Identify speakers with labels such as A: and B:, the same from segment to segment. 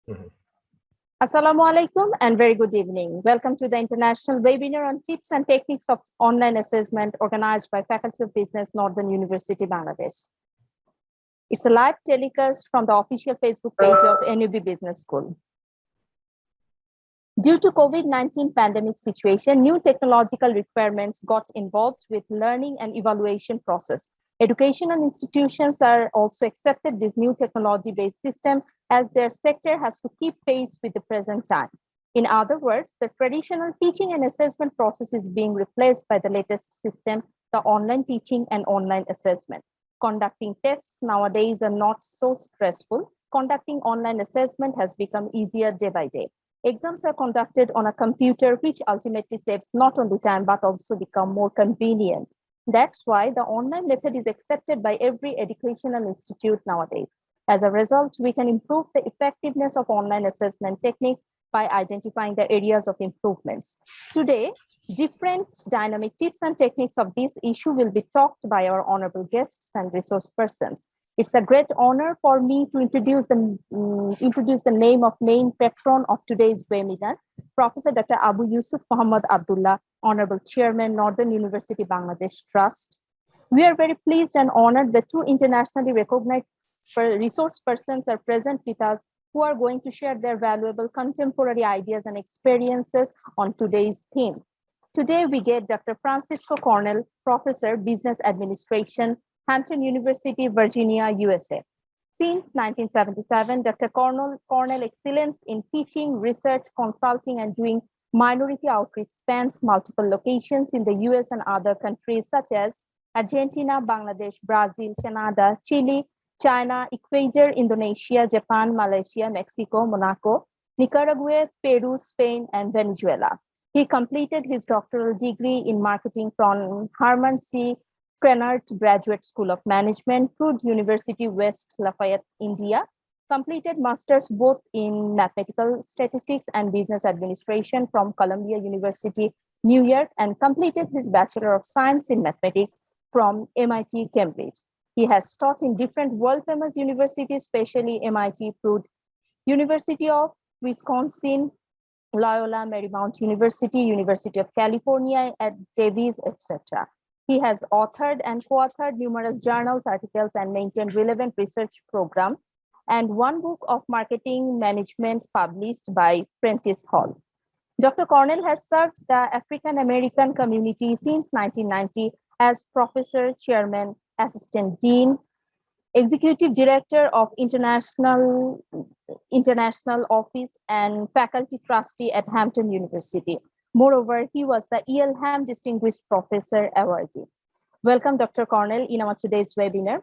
A: Mhm.
B: Assalamu alaikum and very good evening. Welcome to the international webinar on tips and techniques of online assessment organized by Faculty of Business, Northern University, Bangladesh. It's a live telecast from the official Facebook page of NUB Business School. Due to COVID-19 pandemic situation, new technological requirements got involved with learning and evaluation process. Educational institutions are also accepted this new technology-based system as their sector has to keep pace with the present time. In other words, the traditional teaching and assessment process is being replaced by the latest system, the online teaching and online assessment. Conducting tests nowadays are not so stressful. Conducting online assessment has become easier day by day. Exams are conducted on a computer, which ultimately saves not only time, but also become more convenient. That's why the online method is accepted by every educational institute nowadays. As a result, we can improve the effectiveness of online assessment techniques by identifying the areas of improvements. Today, different dynamic tips and techniques of this issue will be talked by our honorable guests and resource persons. It's a great honor for me to introduce the name of main patron of today's webinar, Professor Dr. Abu Yusuf Muhammad Abdullah, Honorable Chairman, Northern University Bangladesh Trust. We are very pleased and honored that two internationally recognized resource persons are present with us who are going to share their valuable contemporary ideas and experiences on today's theme. Today, we get Dr. Francisco Cornell, Professor, Business Administration, Hampton University, Virginia, USA. Since 1977, Dr. Cornell excellence in teaching, research, consulting, and doing minority outreach spans multiple locations in the US and other countries such as Argentina, Bangladesh, Brazil, Canada, Chile, China, Ecuador, Indonesia, Japan, Malaysia, Mexico, Monaco, Nicaragua, Peru, Spain, and Venezuela. He completed his doctoral degree in marketing from Herman C. Krennert Graduate School of Management, Purdue University, West Lafayette, India. Completed masters both in mathematical statistics and business administration from Columbia University, New York, and completed his Bachelor of Science in Mathematics from MIT, Cambridge. He has taught in different world-famous universities, especially MIT, Purdue, University of Wisconsin, Loyola Marymount University, University of California at Davis, etc. He has authored and co-authored numerous journals, articles, and maintained relevant research programs, and one book of marketing management published by Prentice Hall. Dr. Cornell has served the African American community since 1990 as Professor, Chairman, Assistant Dean, Executive Director of International Office, and Faculty Trustee at Hampton University. Moreover, he was the E.L. Ham Distinguished Professor Awardee. Welcome, Dr. Cornell, in our today's webinar.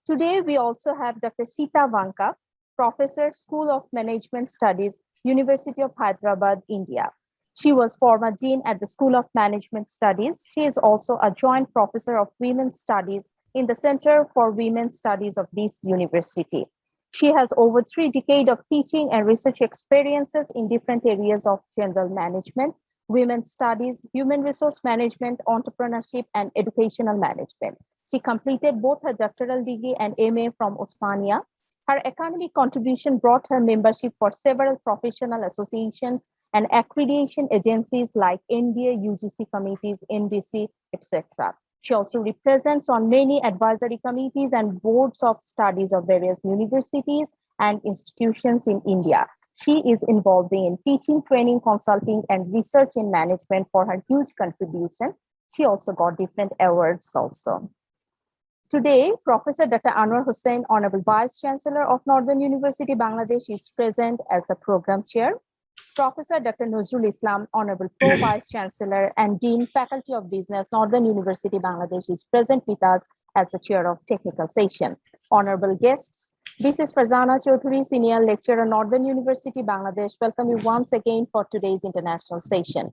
B: Today, we also have Dr. Sita Vanka, Professor, School of Management Studies, University of Hyderabad, India. She was former Dean at the School of Management Studies. She is also a Joint Professor of Women's Studies in the Center for Women's Studies of this university. She has over 3 decades of teaching and research experiences in different areas of general management, women's studies, human resource management, entrepreneurship, and educational management. She completed both her doctoral degree and MA from Osmania. Her academic contribution brought her membership for several professional associations and accreditation agencies like NBA, UGC committees, NBC, etc. She also represents on many advisory committees and boards of studies of various universities and institutions in India. She is involved in teaching, training, consulting, and research in management for her huge contribution. She also got different awards also. Today, Professor Dr. Anwar Hussain, Honorable Vice Chancellor of Northern University, Bangladesh, is present as the program chair. Professor Dr. Nazrul Islam, Honorable Pro Vice Chancellor and Dean, Faculty of Business, Northern University, Bangladesh, is present with us as the chair of technical session. Honorable guests, this is Farzana Chaudhary, Senior Lecturer, Northern University, Bangladesh. Welcome you once again for today's international session.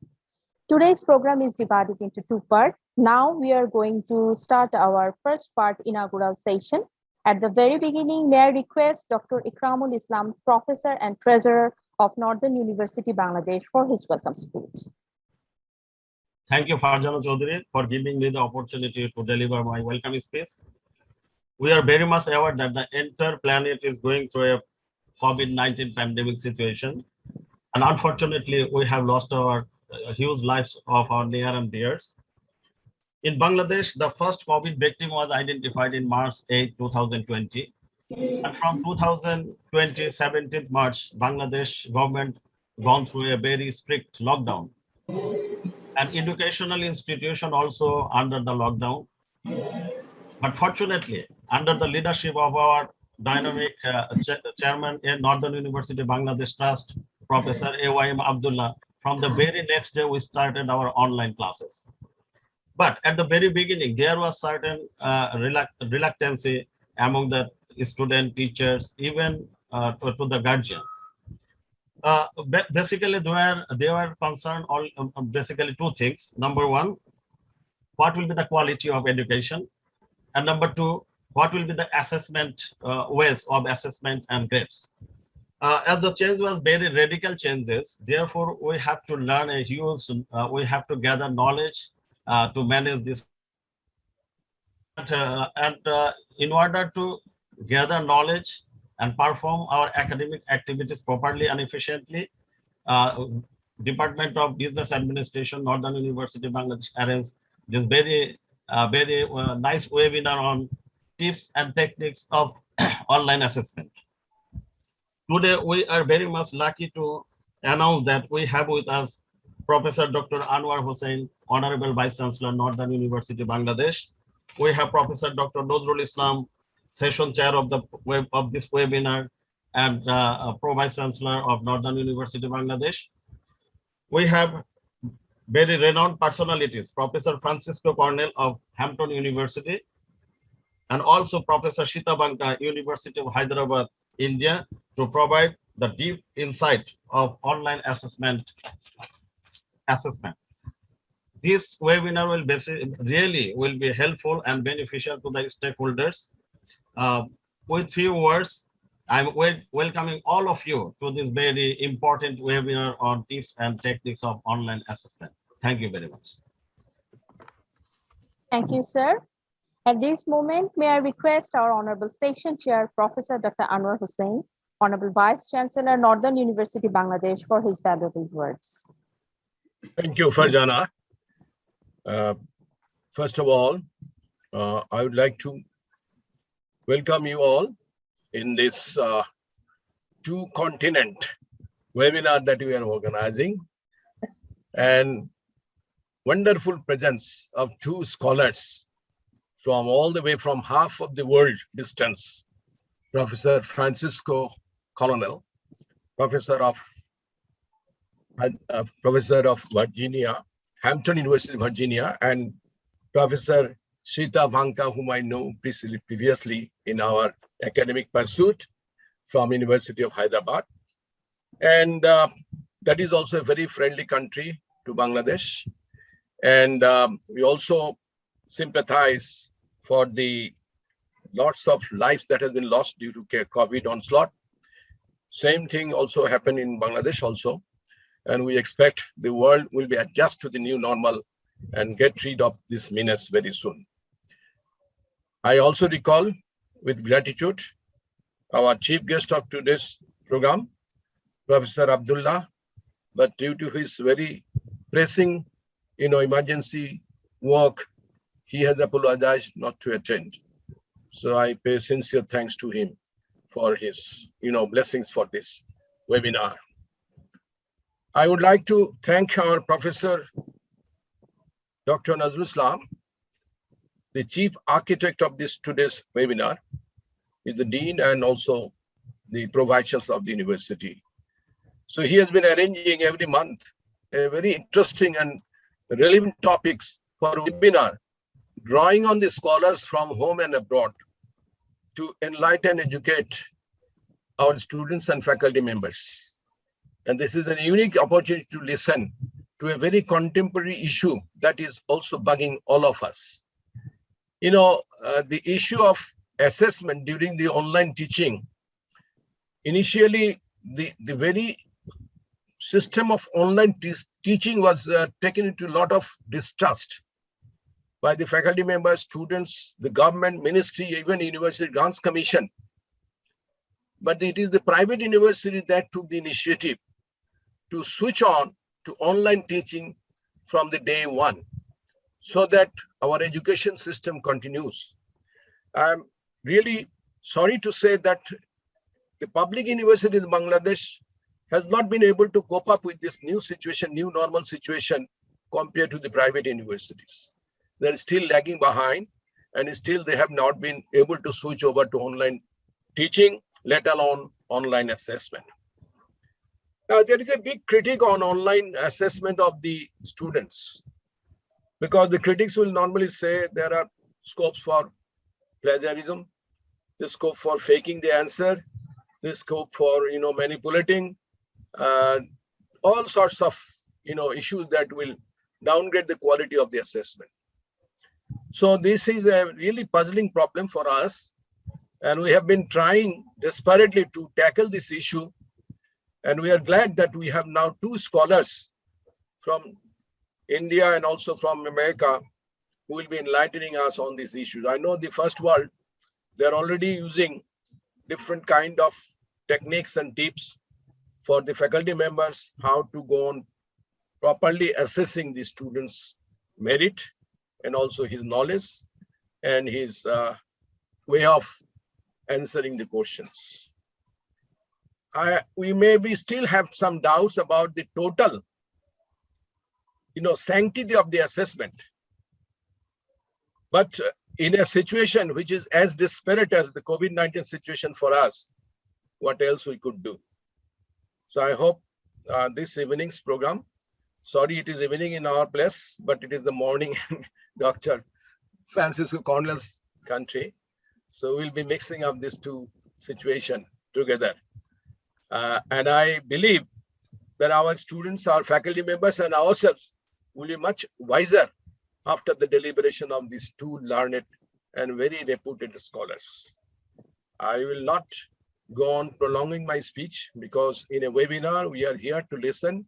B: Today's program is divided into 2 parts. Now we are going to start our first part, inaugural session. At the very beginning, may I request Dr. Ikramul Islam, Professor and Treasurer of Northern University, Bangladesh, for his welcome speech.
A: Thank you, Farzana Chaudhary, for giving me the opportunity to deliver my welcome speech. We are very much aware that the entire planet is going through a COVID-19 pandemic situation. And unfortunately, we have lost our huge lives of our near and dears. In Bangladesh, the first COVID victim was identified in March 8, 2020. And from 2020, 17th March, Bangladesh government gone through a very strict lockdown. And educational institution also under the lockdown. But fortunately, under the leadership of our dynamic chairman in Northern University Bangladesh Trust, Professor A.Y.M. Abdullah, from the very next day, we started our online classes. But at the very beginning, there was certain reluctancy among the student teachers, even to the guardians. Basically, they were concerned basically two things. Number one, what will be the quality of education? And number two, what will be the assessment ways of assessment and grades? As the change was very radical changes, therefore we have to learn a huge, we have to gather knowledge to manage this. And in order to gather knowledge and perform our academic activities properly and efficiently, Department of Business Administration, Northern University Bangladesh arranged this very nice webinar on tips and techniques of online assessment. Today, we are very much lucky to announce that we have with us Professor Dr. Anwar Hussain, Honorable Vice Chancellor, Northern University, Bangladesh. We have Professor Dr. Nozrul Islam, Session Chair of this webinar, and Pro Vice Chancellor of Northern University, Bangladesh. We have very renowned personalities, Professor Francisco Cornell of Hampton University, and also Professor Shita Banka, University of Hyderabad, India, to provide the deep insight of online assessment. This webinar will be helpful and beneficial to the stakeholders. With few words, I'm welcoming all of you to this very important webinar on tips and techniques of online assessment. Thank you very much.
B: Thank you, sir. At this moment, may I request our Honorable Session Chair, Professor Dr. Anwar Hussain, Honorable Vice Chancellor, Northern University, Bangladesh, for his valuable words.
C: Thank you, Farjana. First of all, I would like to welcome you all in this two-continent webinar that we are organizing, and wonderful presence of two scholars from all the way from half of the world distance, Professor Francisco Cornell, Professor of Virginia, Hampton University, Virginia, and Professor Shita Banka, whom I know previously in our academic pursuit from University of Hyderabad. And that is also a very friendly country to Bangladesh. And we also sympathize for the lots of lives that has been lost due to COVID onslaught. Same thing also happened in Bangladesh also. And we expect the world will be adjust to the new normal and get rid of this menace very soon. I also recall with gratitude our chief guest of today's program, Professor Abdullah, but due to his very pressing, emergency work, he has apologized not to attend. So I pay sincere thanks to him for his, blessings for this webinar. I would like to thank our Professor Dr. Nozrul Islam, the chief architect of today's webinar. Is the dean and also the pro vice chancellor of the university. So he has been arranging every month a very interesting and relevant topics for webinar, drawing on the scholars from home and abroad to enlighten, educate our students and faculty members. And this is a unique opportunity to listen to a very contemporary issue that is also bugging all of us. The issue of assessment during the online teaching, initially the very system of online teaching was taken into a lot of distrust by the faculty members, students, the government, ministry, even University Grants Commission. but it is the private university that took the initiative to switch on to online teaching from the day one, so that our education system continues. I'm really sorry to say that the public university in Bangladesh has not been able to cope up with this new situation, new normal situation, compared to the private universities. They're still lagging behind, and still they have not been able to switch over to online teaching, let alone online assessment. Now, there is a big critique on online assessment of the students, because the critics will normally say there are scopes for plagiarism, the scope for faking the answer, the scope for manipulating, all sorts of issues that will downgrade the quality of the assessment. So this is a really puzzling problem for us, and we have been trying desperately to tackle this issue. And we are glad that we have now two scholars from India and also from America who will be enlightening us on these issues. I know the first world, they're already using different kind of techniques and tips for the faculty members, how to go on properly assessing the students' merit and also his knowledge and his way of answering the questions. We maybe still have some doubts about the total, sanctity of the assessment. But in a situation which is as desperate as the COVID-19 situation for us, what else we could do? So I hope this evening's program, sorry it is evening in our place, but it is the morning in Dr. Francisco Cornell's country. So we'll be mixing up these two situations together. And I believe that our students, our faculty members and ourselves will be much wiser after the deliberation of these two learned and very reputed scholars. I will not go on prolonging my speech, because in a webinar, we are here to listen,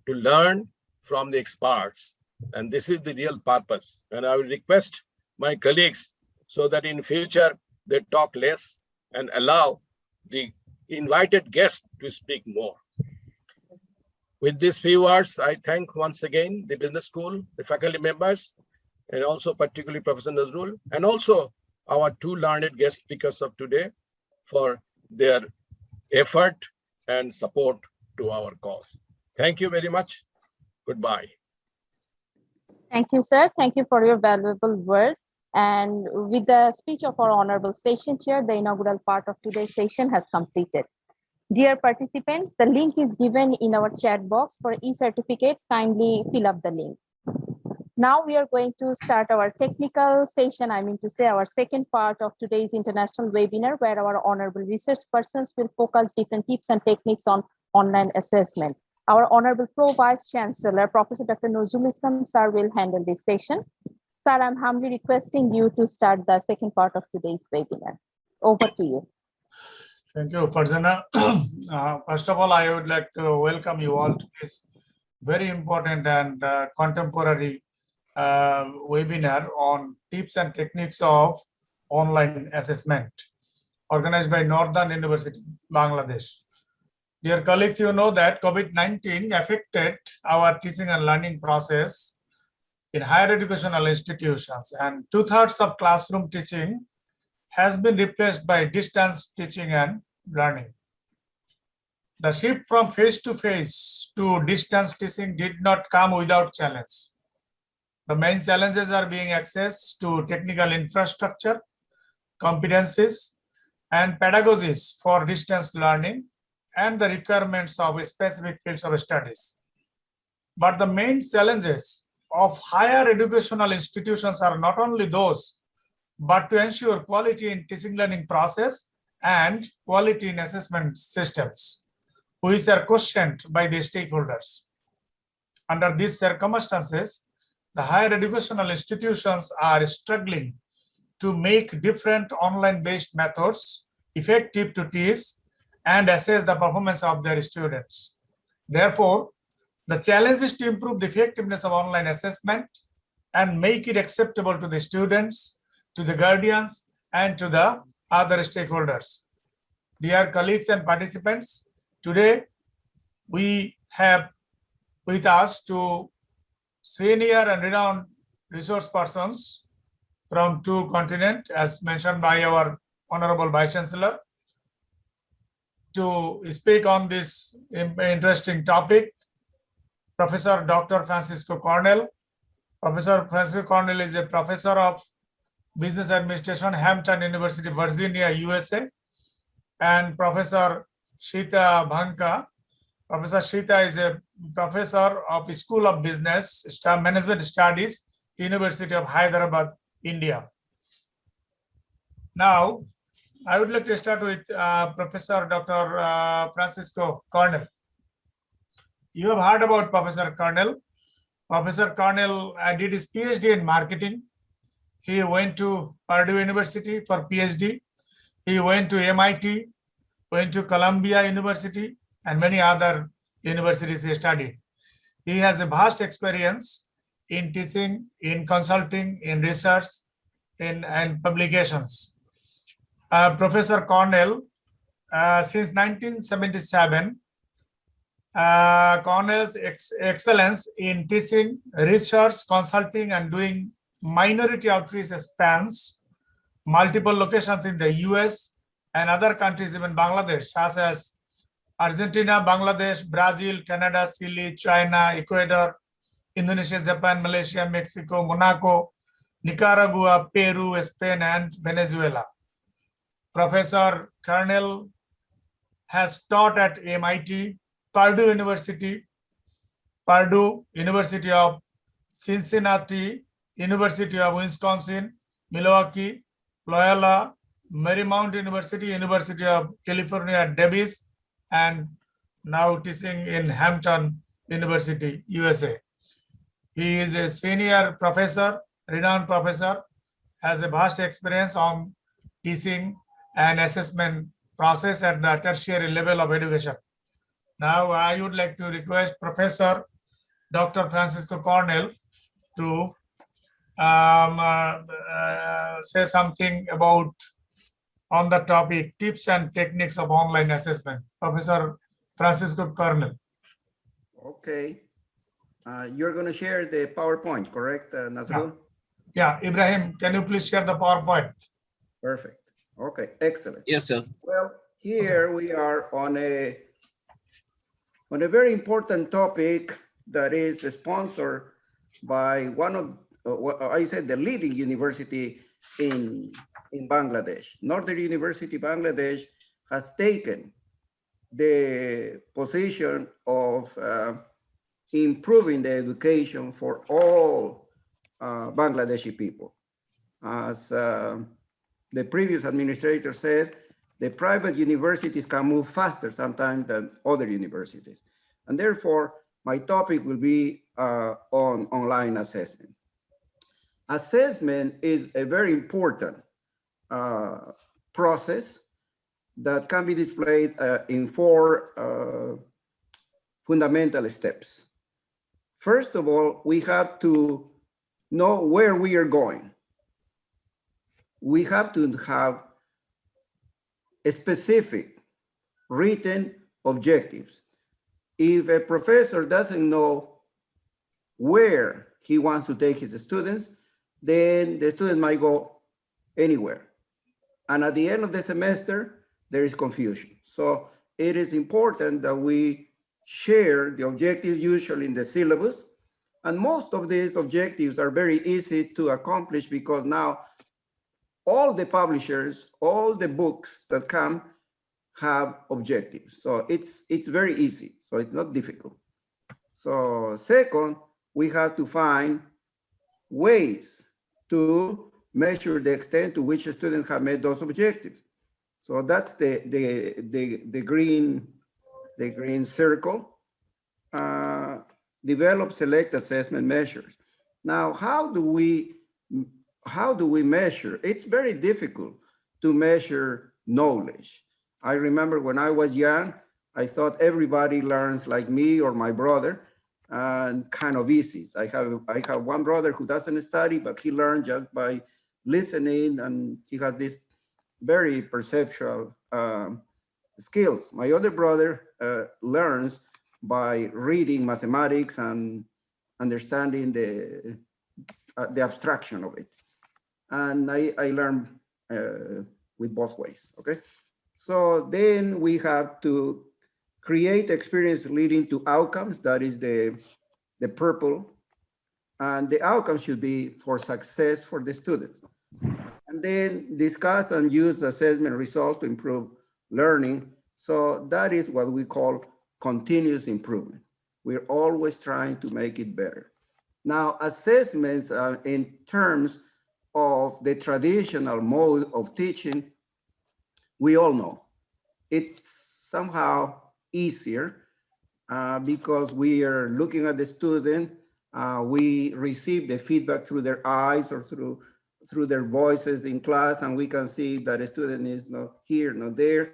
C: to learn from the experts. And this is the real purpose. And I will request my colleagues so that in future they talk less and allow the invited guests to speak more. With these few words, I thank once again the business school, the faculty members, and also particularly Professor Nazrul, and also our two learned guest speakers of today for their effort and support to our cause. Thank you very much. Goodbye.
B: Thank you, sir. Thank you for your valuable word. And with the speech of our Honorable Session Chair, the inaugural part of today's session has completed. Dear participants, the link is given in our chat box for e-certificate. Kindly fill up the link. Now we are going to start our technical session, our second part of today's international webinar, where our honorable research persons will focus different tips and techniques on online assessment. Our Honorable Pro Vice Chancellor, Professor Dr. Nazrul Islam, sir, will handle this session. Sir, I'm humbly requesting you to start the second part of today's webinar. Over to you.
D: Thank you, Farzana. First of all, I would like to welcome you all to this very important and contemporary webinar on tips and techniques of online assessment, organized by Northern University, Bangladesh. Dear colleagues, you know that COVID-19 affected our teaching and learning process in higher educational institutions, and 2/3 of classroom teaching has been replaced by distance teaching and learning. The shift from face-to-face to distance teaching did not come without challenge. The main challenges are being access to technical infrastructure, competencies, and pedagogies for distance learning, and the requirements of specific fields of studies. But the main challenges of higher educational institutions are not only those, but to ensure quality in teaching learning process and quality in assessment systems, which are questioned by the stakeholders. Under these circumstances, the higher educational institutions are struggling to make different online-based methods effective to teach and assess the performance of their students. Therefore, the challenge is to improve the effectiveness of online assessment and make it acceptable to the students, to the guardians, and to the other stakeholders. dear colleagues and participants, today we have with us two senior and renowned resource persons from two continents, as mentioned by our Honorable Vice Chancellor, to speak on this interesting topic. Professor Dr. Francisco Cornell. Professor Francisco Cornell is a professor of Business Administration, Hampton University, Virginia, USA, and Professor Shita Bhanka. Professor Shita is a professor of School of Business Management Studies, University of Hyderabad, India. Now, I would like to start with Professor Dr. Francisco Cornell. You have heard about Professor Cornell. Professor Cornell did his PhD in marketing. He went to Purdue University for PhD. He went to MIT, went to Columbia University, and many other universities he studied. He has a vast experience in teaching, in consulting, in research, and publications. Professor Cornell, since 1977, Cornell's excellence in teaching, research, consulting, and doing minority outreach spans multiple locations in the US and other countries, even Bangladesh, such as Argentina, Bangladesh, Brazil, Canada, Chile, China, Ecuador, Indonesia, Japan, Malaysia, Mexico, Monaco, Nicaragua, Peru, Spain, and Venezuela. Professor Cornell has taught at MIT, Purdue University, Purdue, University of Cincinnati, University of Wisconsin, Milwaukee, Loyola, Marymount University, University of California at Davis, and now teaching in Hampton University, USA. He is a senior professor, renowned professor, has a vast experience on teaching and assessment process at the tertiary level of education. Now, I would like to request Professor Dr. Francisco Cornell to say something about on the topic tips and techniques of online assessment. Professor Francisco Cornell.
E: Okay. You're going to share the PowerPoint, correct, Nazrul?
D: Yeah, Ibrahim, can you please share the PowerPoint?
E: Perfect. Okay, excellent.
F: Yes, sir.
E: Well, here we are on a very important topic that is sponsored by one of what I said the leading university in Bangladesh. Northern University Bangladesh has taken the position of improving the education for all Bangladeshi people. As the previous administrator said, the private universities can move faster sometimes than other universities. And therefore, my topic will be on online assessment. Assessment is a very important process that can be displayed in four fundamental steps. First of all, we have to know where we are going. We have to have a specific written objectives. If a professor doesn't know where he wants to take his students, then the student might go anywhere. And at the end of the semester, there is confusion. So it is important that we share the objectives usually in the syllabus. And most of these objectives are very easy to accomplish because now all the publishers, all the books that come have objectives. So it's very easy. So it's not difficult. So second, we have to find ways to measure the extent to which students have met those objectives. So that's the green circle. Develop, select assessment measures. Now, how do we measure? It's very difficult to measure knowledge. I remember when I was young, I thought everybody learns like me or my brother, and kind of easy. I have one brother who doesn't study, but he learned just by listening, and he has this very perceptual skills. My other brother learns by reading mathematics and understanding the abstraction of it. And I learned with both ways, okay? So then we have to create experience leading to outcomes. That is the purple. And the outcomes should be for success for the students. And then discuss and use assessment results to improve learning. So that is what we call continuous improvement. We're always trying to make it better. Now, assessments in terms of the traditional mode of teaching, we all know it's somehow easier because we are looking at the student. We receive the feedback through their eyes or through their voices in class, and we can see that a student is not here, not there.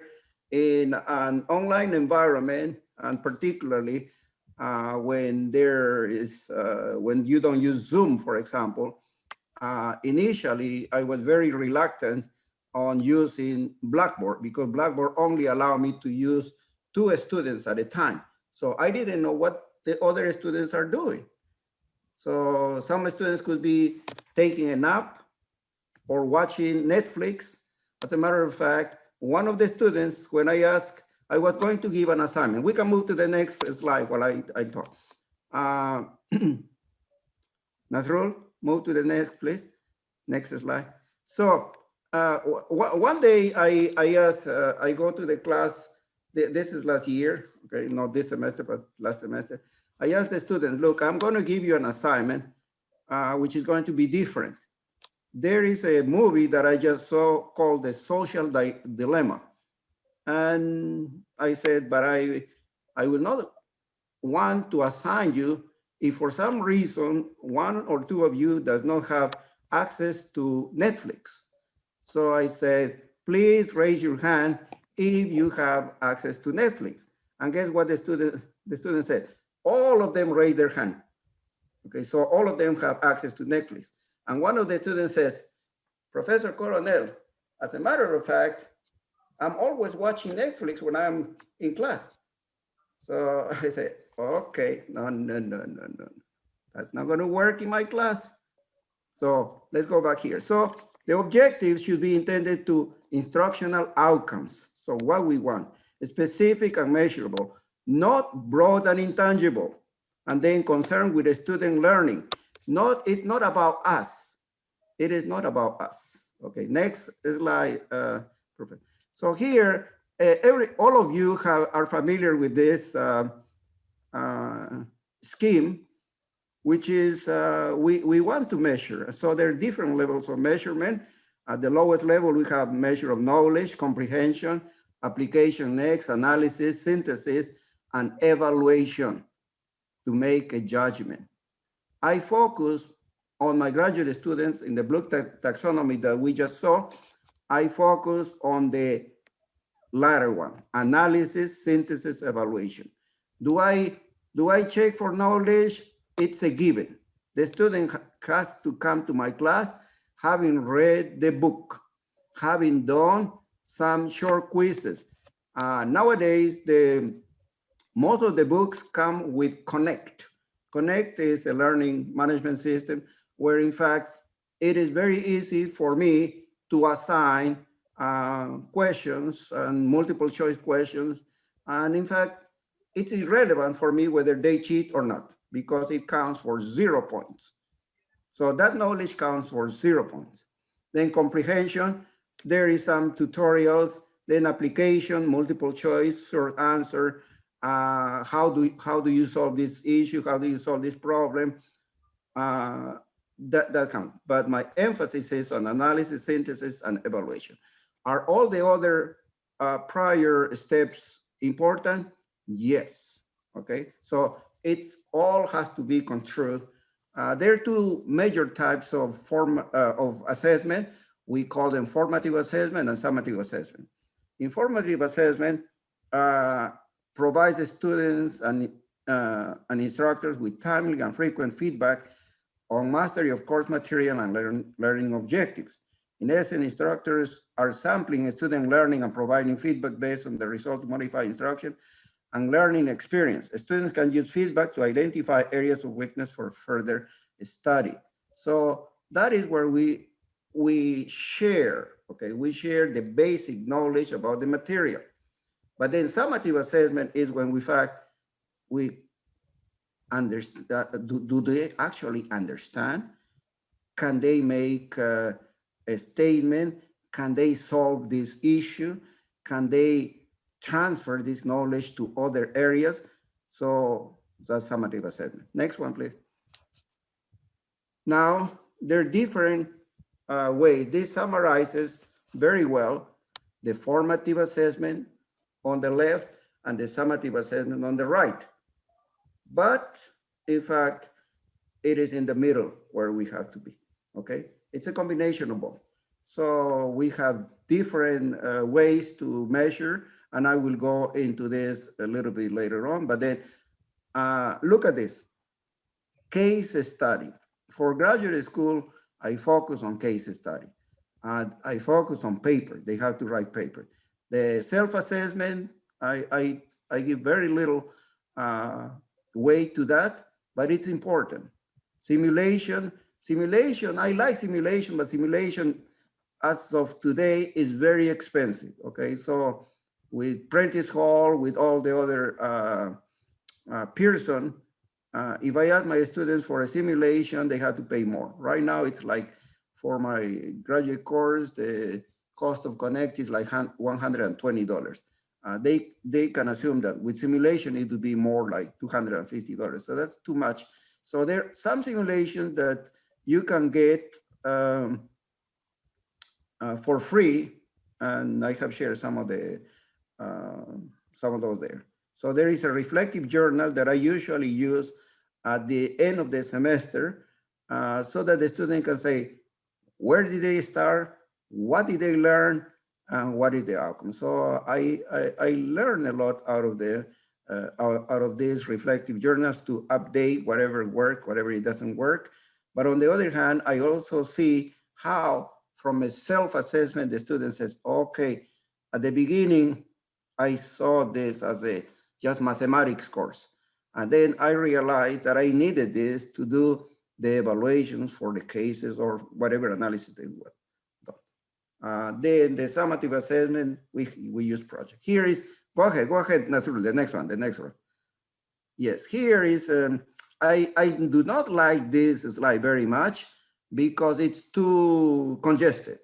E: In an online environment, and particularly when there is, when you don't use Zoom, for example, initially I was very reluctant on using Blackboard because Blackboard only allowed me to use 2 students at a time. So I didn't know what the other students are doing. So some students could be taking a nap or watching Netflix. As a matter of fact, one of the students, when I asked, I was going to give an assignment. We can move to the next slide while I talk. Nasrul, move to the next, please. Next slide. So one day I asked, I go to the class, this is last year, okay, not this semester, but last semester. I asked the students, look, I'm going to give you an assignment, which is going to be different. There is a movie that I just saw called The Social Dilemma. And I said, but I will not want to assign you if for some reason, 1 or 2 of you does not have access to Netflix. So I said, please raise your hand if you have access to Netflix. And guess what the student said? All of them raised their hand. Okay, so all of them have access to Netflix. And one of the students says, Professor Coronel, as a matter of fact, I'm always watching Netflix when I'm in class. So I said, okay, no. That's not gonna work in my class. So let's go back here. So the objectives should be intended to instructional outcomes. So what we want, specific and measurable, not broad and intangible, and then concerned with the student learning. It's not about us. It is not about us. Okay, next slide, Professor. So here, all of you are familiar with this scheme, which is we want to measure. So there are different levels of measurement. At the lowest level, we have measure of knowledge, comprehension, application next, analysis, synthesis, and evaluation to make a judgment. I focus on my graduate students in the Bloom taxonomy that we just saw. I focus on the latter one, analysis, synthesis, evaluation. Do I check for knowledge? It's a given. The student has to come to my class having read the book, having done some short quizzes. Nowadays, most of the books come with Connect. Connect is a learning management system where, in fact, it is very easy for me to assign questions and multiple choice questions. And in fact, it is relevant for me whether they cheat or not, because it counts for 0 points. So that knowledge counts for 0 points. Then comprehension, there is some tutorials, then application, multiple choice, short answer, how do you solve this issue, how do you solve this problem, that counts. But my emphasis is on analysis, synthesis, and evaluation. Are all the other prior steps important? Yes, okay? So it all has to be controlled. There are 2 major types of assessment. We call them formative assessment and summative assessment. Informative assessment provides students and instructors with timely and frequent feedback on mastery of course material and learning objectives. In essence, instructors are sampling student learning and providing feedback based on the result of modified instruction and learning experience. Students can use feedback to identify areas of weakness for further study. So that is where we share, okay? We share the basic knowledge about the material. But then summative assessment is when we understand, do they actually understand? Can they make a statement? Can they solve this issue? Can they transfer this knowledge to other areas? So that's summative assessment. Next one, please. Now, there are different ways. This summarizes very well the formative assessment on the left and the summative assessment on the right. But in fact, it is in the middle where we have to be, okay? It's a combination of both. So we have different ways to measure, and I will go into this a little bit later on, but then look at this. Case study. For graduate school, I focus on case study. And I focus on paper. They have to write paper. The self-assessment, I give very little weight to that, but it's important. Simulation, I like simulation, but simulation as of today is very expensive, okay? So with Prentice Hall, with all the other Pearson, if I ask my students for a simulation, they have to pay more. Right now, it's like for my graduate course, the cost of Connect is like $120. They can assume that with simulation, it would be more like $250. So that's too much. So there are some simulations that you can get for free, and I have shared some of those there. So there is a reflective journal that I usually use at the end of the semester so that the student can say, where did they start? What did they learn? And what is the outcome? So I learn a lot out of these reflective journals to update whatever works, whatever it doesn't work. But on the other hand, I also see how from a self-assessment, the student says, okay, at the beginning, I saw this as a just mathematics course. And then I realized that I needed this to do the evaluations for the cases or whatever analysis they were done. Then the summative assessment, we use project. Here is, go ahead, Nazrul, the next one. Yes, here is, I do not like this slide very much because it's too congested.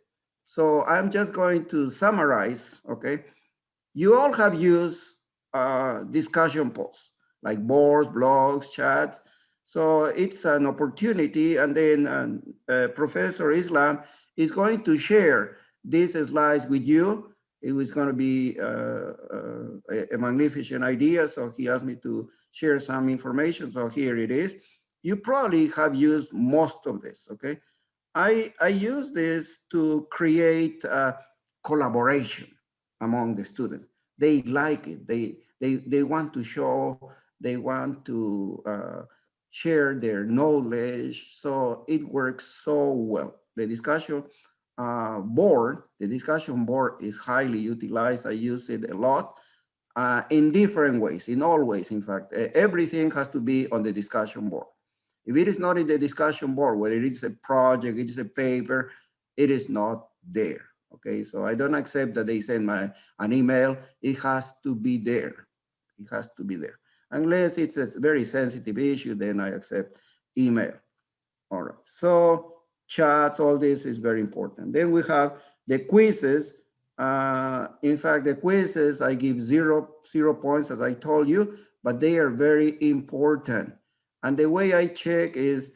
E: So I'm just going to summarize, okay? You all have used discussion posts like boards, blogs, chats. So it's an opportunity, and then Professor Islam is going to share these slides with you. It was going to be a magnificent idea, so he asked me to share some information, so here it is. You probably have used most of this, okay? I use this to create collaboration among the students. They like it. They want to show, they want to share their knowledge. So it works so well. The discussion board is highly utilized. I use it a lot in different ways, in all ways, in fact. Everything has to be on the discussion board. If it is not in the discussion board, whether it is a project, it is a paper, it is not there. Okay, so I don't accept that they send an email. It has to be there. It has to be there. Unless it's a very sensitive issue, then I accept email. All right, so chats, all this is very important. Then we have the quizzes. In fact, the quizzes, I give zero points, as I told you, but they are very important. And the way I check is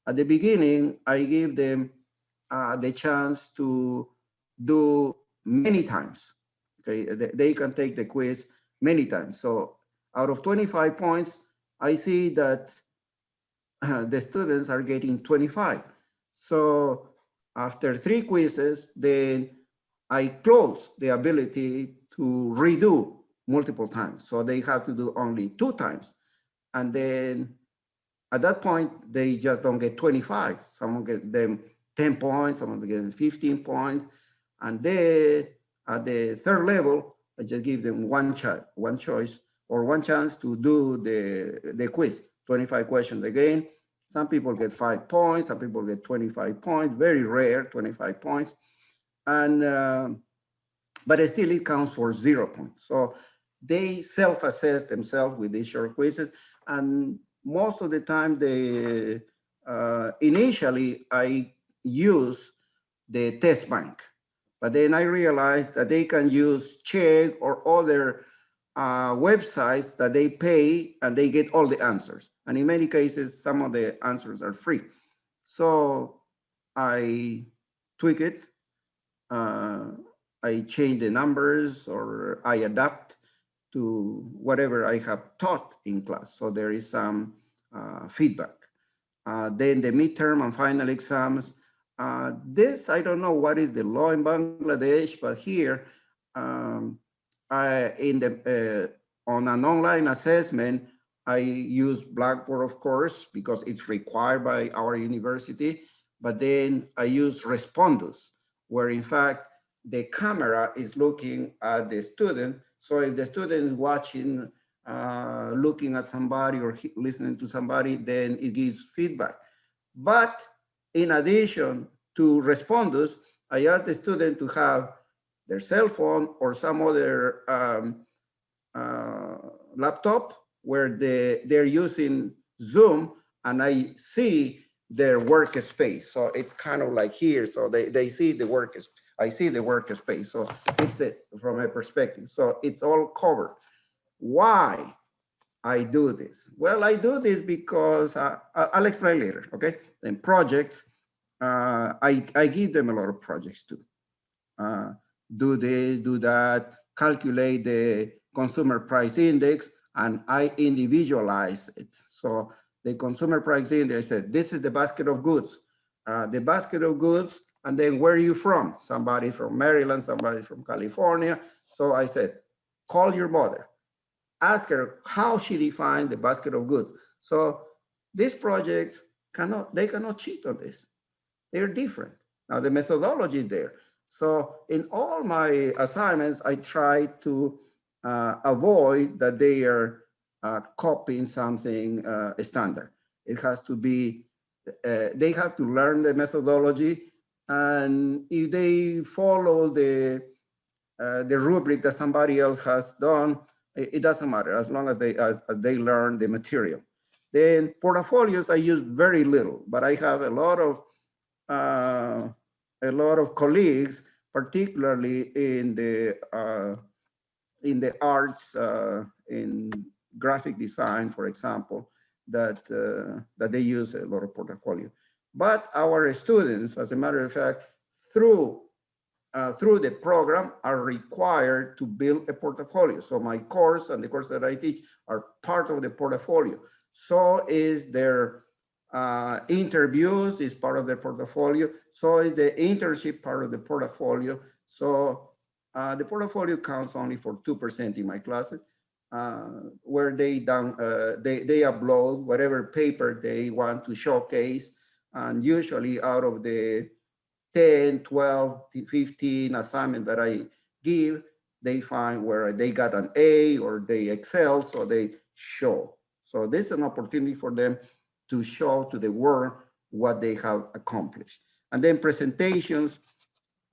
E: at the beginning, I give them the chance to do many times. Okay, they can take the quiz many times. So out of 25 points, I see that the students are getting 25. So after 3 quizzes, then I close the ability to redo multiple times. So they have to do only 2 times. And then at that point, they just don't get 25. Some get them 10 points, some of them get 15 points. And then at the third level, I just give them one choice or one chance to do the quiz, 25 questions again. Some people get 5 points, some people get 25 points, very rare, 25 points. And, but still it counts for 0 points. So they self-assess themselves with these short quizzes. And most of the time they, initially I use the test bank, but then I realized that they can use Chegg or other websites that they pay and they get all the answers. And in many cases, some of the answers are free. So I tweak it, I change the numbers or I adapt to whatever I have taught in class. So there is some feedback. Then the midterm and final exams. This, I don't know what is the law in Bangladesh, but here on an online assessment, I use Blackboard, of course, because it's required by our university, but then I use Respondus, where in fact, the camera is looking at the student. So if the student is watching, looking at somebody or listening to somebody, then it gives feedback. But in addition to Respondus, I ask the student to have their cell phone or some other laptop where they're using Zoom, and I see their workspace. So it's kind of like here. So they see the workspace. I see the workspace. So it's from a perspective. So it's all covered. Why I do this? Well, I do this because I'll explain later, okay? Then projects, I give them a lot of projects too. Do this, do that, calculate the consumer price index, and I individualize it. So the consumer price index, I said, this is the basket of goods. The basket of goods, and then where are you from? Somebody from Maryland, somebody from California. So I said, call your mother. Ask her how she defined the basket of goods. So these projects cannot cheat on this. They're different. Now the methodology is there. So in all my assignments, I try to avoid that they are copying something standard. It has to be, they have to learn the methodology, and if they follow the rubric that somebody else has done, it doesn't matter as long as they learn the material. Then portfolios I use very little, but I have a lot of colleagues, particularly in the arts, in graphic design, for example, that they use a lot of portfolio. But our students, as a matter of fact, through the program are required to build a portfolio. So my course and the course that I teach are part of the portfolio. So is their interviews is part of the portfolio. So is the internship part of the portfolio. So the portfolio counts only for 2% in my classes, where they upload whatever paper they want to showcase. And usually out of the 10, 12, 15 assignments that I give, they find where they got an A or they excel, so they show. So this is an opportunity for them to show to the world what they have accomplished. And then presentations,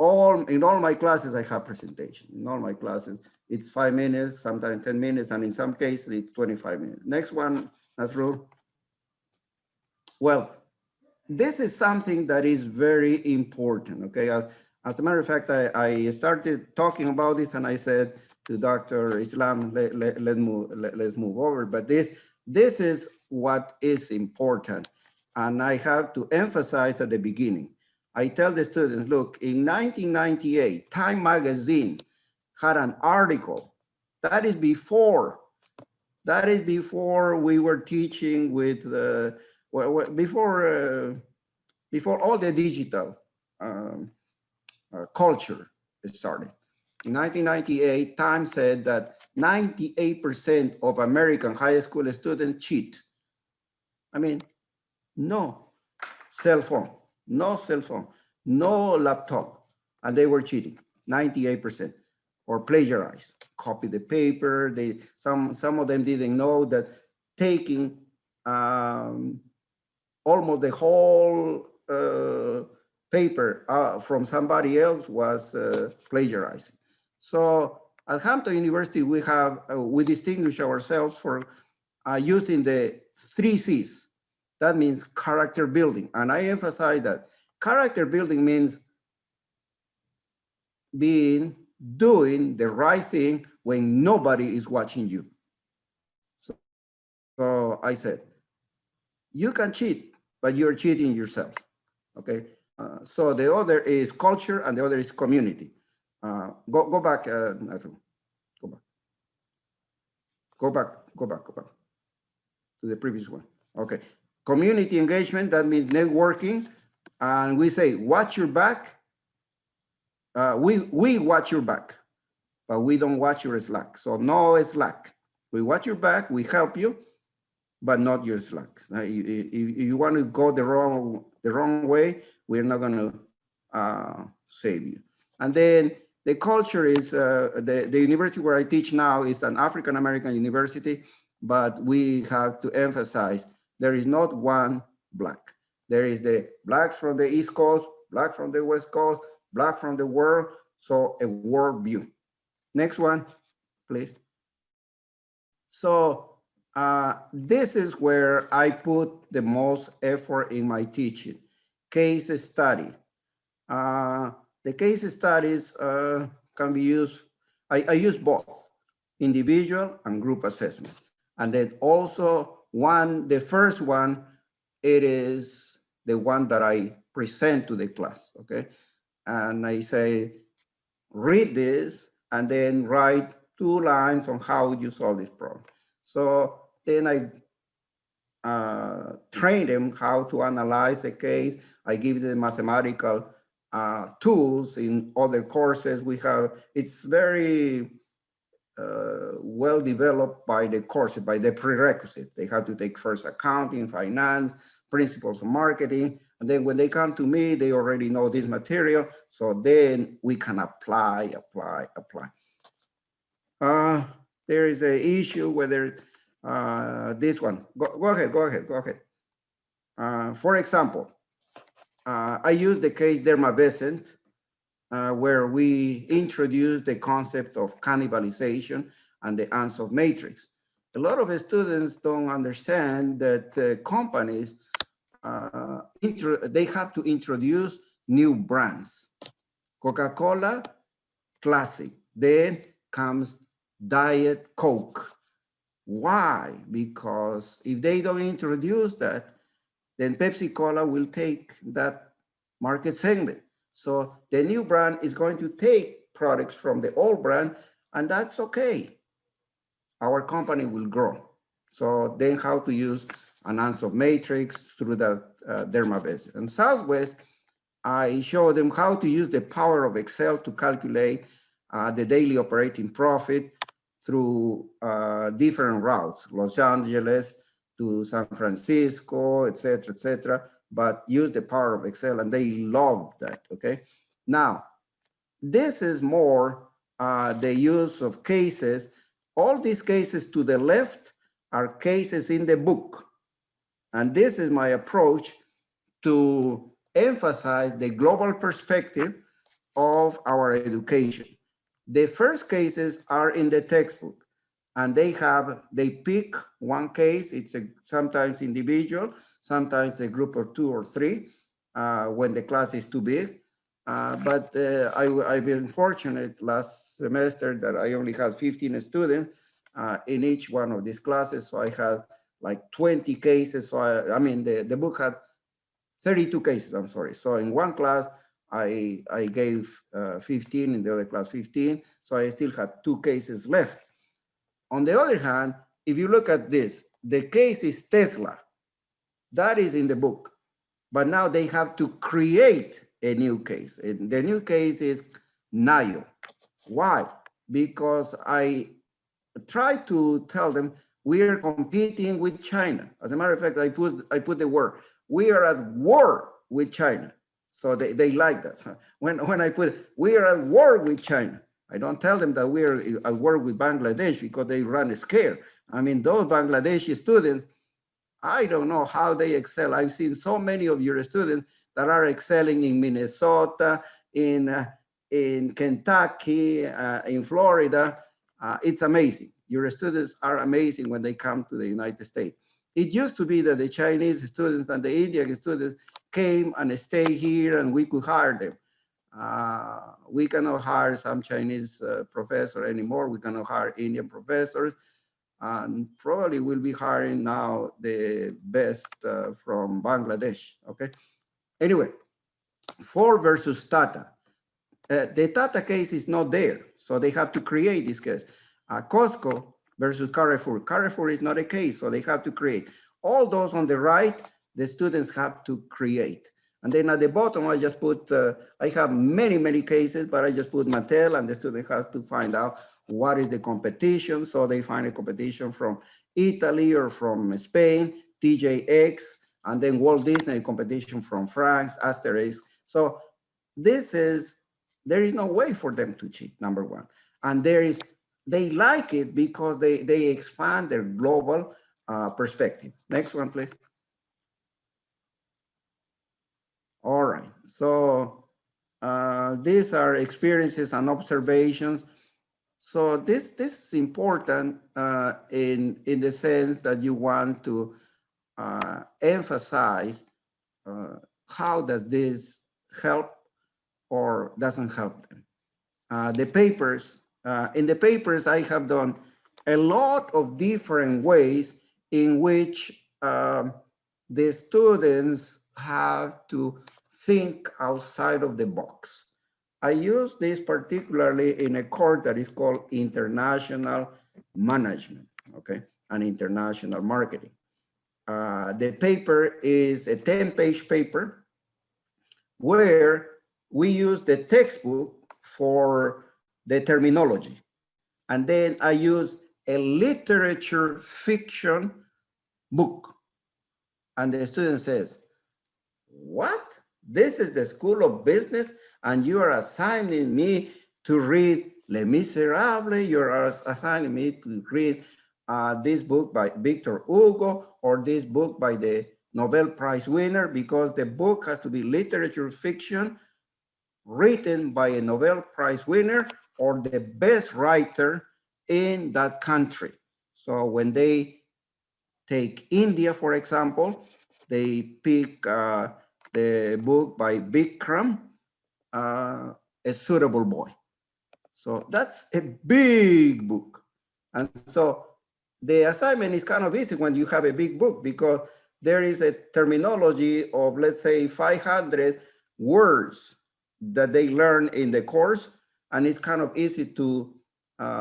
E: in all my classes, I have presentations. In all my classes, it's 5 minutes, sometimes 10 minutes, and in some cases, it's 25 minutes. Next one, Nasrul. Well, this is something that is very important, okay? As a matter of fact, I started talking about this and I said to Dr. Islam, let's move over, but this is what is important. And I have to emphasize at the beginning. I tell the students, look, in 1998, Time Magazine had an article. That is before we were teaching with before all the digital culture started. In 1998, Time said that 98% of American high school students cheat. I mean, no cell phone, no cell phone. no laptop, and they were cheating, 98%, or plagiarize, copy the paper. Some of them didn't know that taking almost the whole paper from somebody else was plagiarizing. So at Hampton University, we distinguish ourselves for using the 3 C's. That means character building. And I emphasize that character building means doing the right thing when nobody is watching you. So I said, you can cheat, but you're cheating yourself, okay? So the other is culture and the other is community. Go back, Nathan. Go back to the previous one. Okay, community engagement, that means networking. And we say, watch your back. We watch your back, but we don't watch your slack. So no slack. We watch your back, we help you, but not your slacks. If you want to go the wrong way, we're not going to save you. And then the culture is, the university where I teach now is an African-American university, but we have to emphasize there is not one black. There is the blacks from the East Coast, black from the West Coast, black from the world, so a world view. Next one, please. So this is where I put the most effort in my teaching, case study. The case studies can be used, I use both individual and group assessment. And then also the first one, it is the one that I present to the class, okay? And I say, read this and then write 2 lines on how you solve this problem. So then I train them how to analyze a case. I give them mathematical tools in other courses we have. It's very well developed by the course, by the prerequisite. They have to take first accounting, finance, principles of marketing. And then when they come to me, they already know this material. So then we can apply. There is an issue whether this one, go ahead. For example, I use the case Dermavescent, where we introduced the concept of cannibalization and the Ansoff matrix. A lot of students don't understand that companies, they have to introduce new brands. Coca-Cola, classic. Then comes Diet Coke. Why? Because if they don't introduce that, then Pepsi-Cola will take that market segment. So the new brand is going to take products from the old brand, and that's okay. Our company will grow. So then how to use an Ansoff matrix through the Dermavescent. And Southwest, I show them how to use the power of Excel to calculate the daily operating profit through different routes, Los Angeles to San Francisco, et cetera, but use the power of Excel, and they love that, okay? Now, this is more the use of cases. All these cases to the left are cases in the book. And this is my approach to emphasize the global perspective of our education. The first cases are in the textbook, and they pick one case. It's sometimes individual, sometimes a group of 2 or 3 when the class is too big. But I've been fortunate last semester that I only had 15 students in each one of these classes. So I had like 20 cases. So I mean, the book had 32 cases, I'm sorry. So in one class, I gave 15, in the other class 15. So I still had 2 cases left. On the other hand, if you look at this, the case is Tesla. That is in the book. But now they have to create a new case. And the new case is Nayo. Why? Because I try to tell them we are competing with China. As a matter of fact, I put the word, we are at war with China. So they like that. When I put, we are at war with China, I don't tell them that we are at war with Bangladesh because they run scared. I mean, those Bangladeshi students, I don't know how they excel. I've seen so many of your students that are excelling in Minnesota, in Kentucky, in Florida. It's amazing. Your students are amazing when they come to the United States. It used to be that the Chinese students and the Indian students came and stayed here and we could hire them. We cannot hire some Chinese professor anymore. We cannot hire Indian professors. And probably we'll be hiring now the best from Bangladesh, okay? Anyway, Ford versus Tata. The Tata case is not there, so they have to create this case. Costco versus Carrefour. Carrefour is not a case, so they have to create. All those on the right, the students have to create. And then at the bottom, I just put, I have many, many cases, but I just put Mattel, and the student has to find out what is the competition. So they find a competition from Italy or from Spain, TJX, and then Walt Disney competition from France, Asterix. So this is, there is no way for them to cheat, number one. And they like it because they expand their global perspective. Next one, please. All right, so these are experiences and observations. So this is important in the sense that you want to emphasize how does this help or doesn't help them. The papers, in the papers, I have done a lot of different ways in which the students have to think outside of the box. I use this particularly in a course that is called International Management, okay, and International Marketing. The paper is a 10-page paper where we use the textbook for the terminology. And then I use a literature fiction book. And the student says, what? This is the School of Business and you are assigning me to read Les Miserables, you are assigning me to read this book by Victor Hugo or this book by the Nobel Prize winner, because the book has to be literature fiction written by a Nobel Prize winner or the best writer in that country. So when they take India, for example, they pick the book by Bikram, A Suitable Boy. So that's a big book. And so the assignment is kind of easy when you have a big book because there is a terminology of, let's say, 500 words that they learn in the course, and it's kind of easy to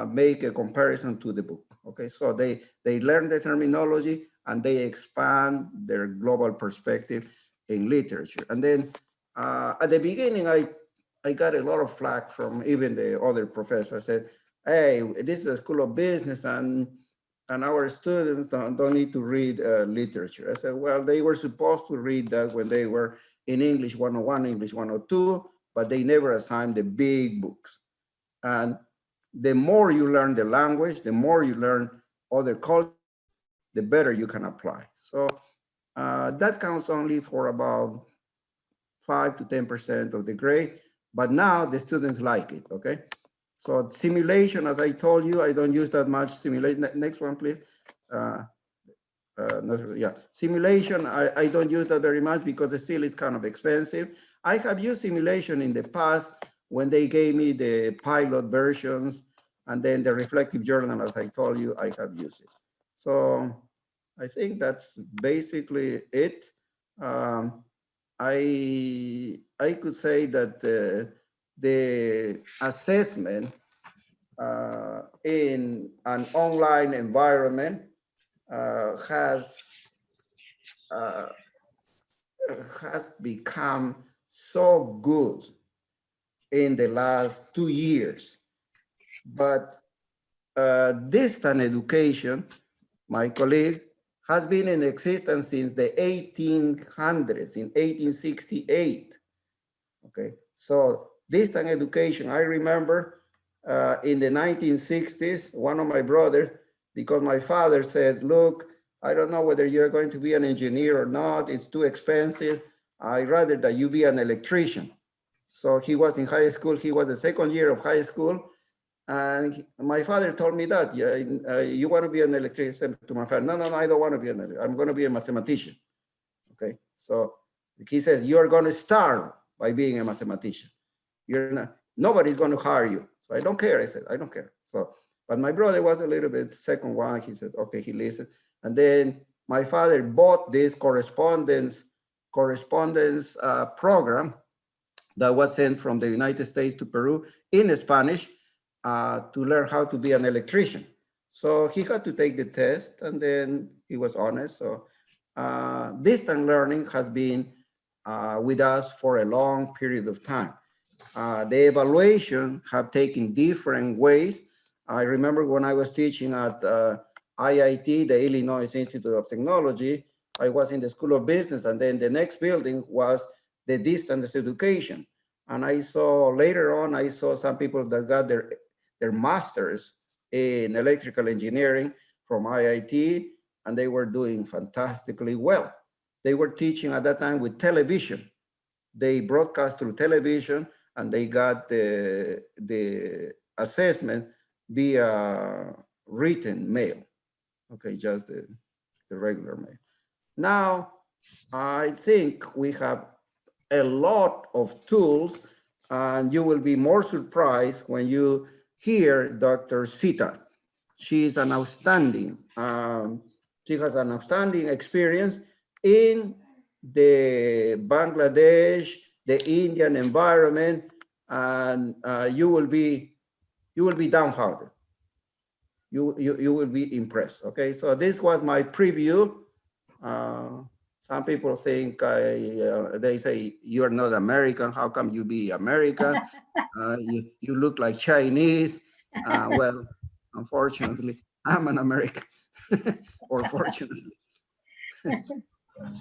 E: make a comparison to the book. Okay, so they learn the terminology and they expand their global perspective in literature. And then at the beginning, I got a lot of flack from even the other professor. I said, hey, this is a School of Business and our students don't need to read literature. I said, well, they were supposed to read that when they were in English 101, English 102, but they never assigned the big books. And the more you learn the language, the more you learn other cultures, the better you can apply. So that counts only for about 5 to 10% of the grade, but now the students like it, okay? So simulation, as I told you, I don't use that much simulation. Next one, please. Yeah, simulation, I don't use that very much because it still is kind of expensive. I have used simulation in the past when they gave me the pilot versions, and then the reflective journal, as I told you, I have used it. So I think that's basically it. I could say that the assessment in an online environment has become so good in the last 2 years. But distant education, my colleague, has been in existence since the 1800s, in 1868. Okay, so distance education, I remember in the 1960s, one of my brothers, because my father said, look, I don't know whether you're going to be an engineer or not, it's too expensive. I'd rather that you be an electrician. So he was in high school, he was the second year of high school. And my father told me that, yeah, you want to be an electrician? To my father, no, I don't want to be an electrician. I'm going to be a mathematician. Okay, so he says, you're going to start by being a mathematician. You're not, nobody's going to hire you. So I don't care. I said, I don't care. So, but my brother was a little bit second one. He said, okay, he listened. And then my father bought this correspondence program that was sent from the United States to Peru in Spanish to learn how to be an electrician. So he had to take the test, and then he was honest. So distance learning has been with us for a long period of time. The evaluation have taken different ways. I remember when I was teaching at IIT, the Illinois Institute of Technology, I was in the School of Business, and then the next building was the distance education. And I saw later on, I saw some people that got their masters in electrical engineering from IIT, and they were doing fantastically well. They were teaching at that time with television. They broadcast through television, and they got the assessment via written mail. Okay, just the regular mail. Now, I think we have a lot of tools, and you will be more surprised when you hear Dr. Sita. She is an outstanding, she has an outstanding experience in the Bangladesh, the Indian environment, and you will be dumbfounded. You will be impressed. Okay, so this was my preview. Some people think they say you're not American. How come you be American? You look like Chinese. Well, unfortunately, I'm an American, or fortunately.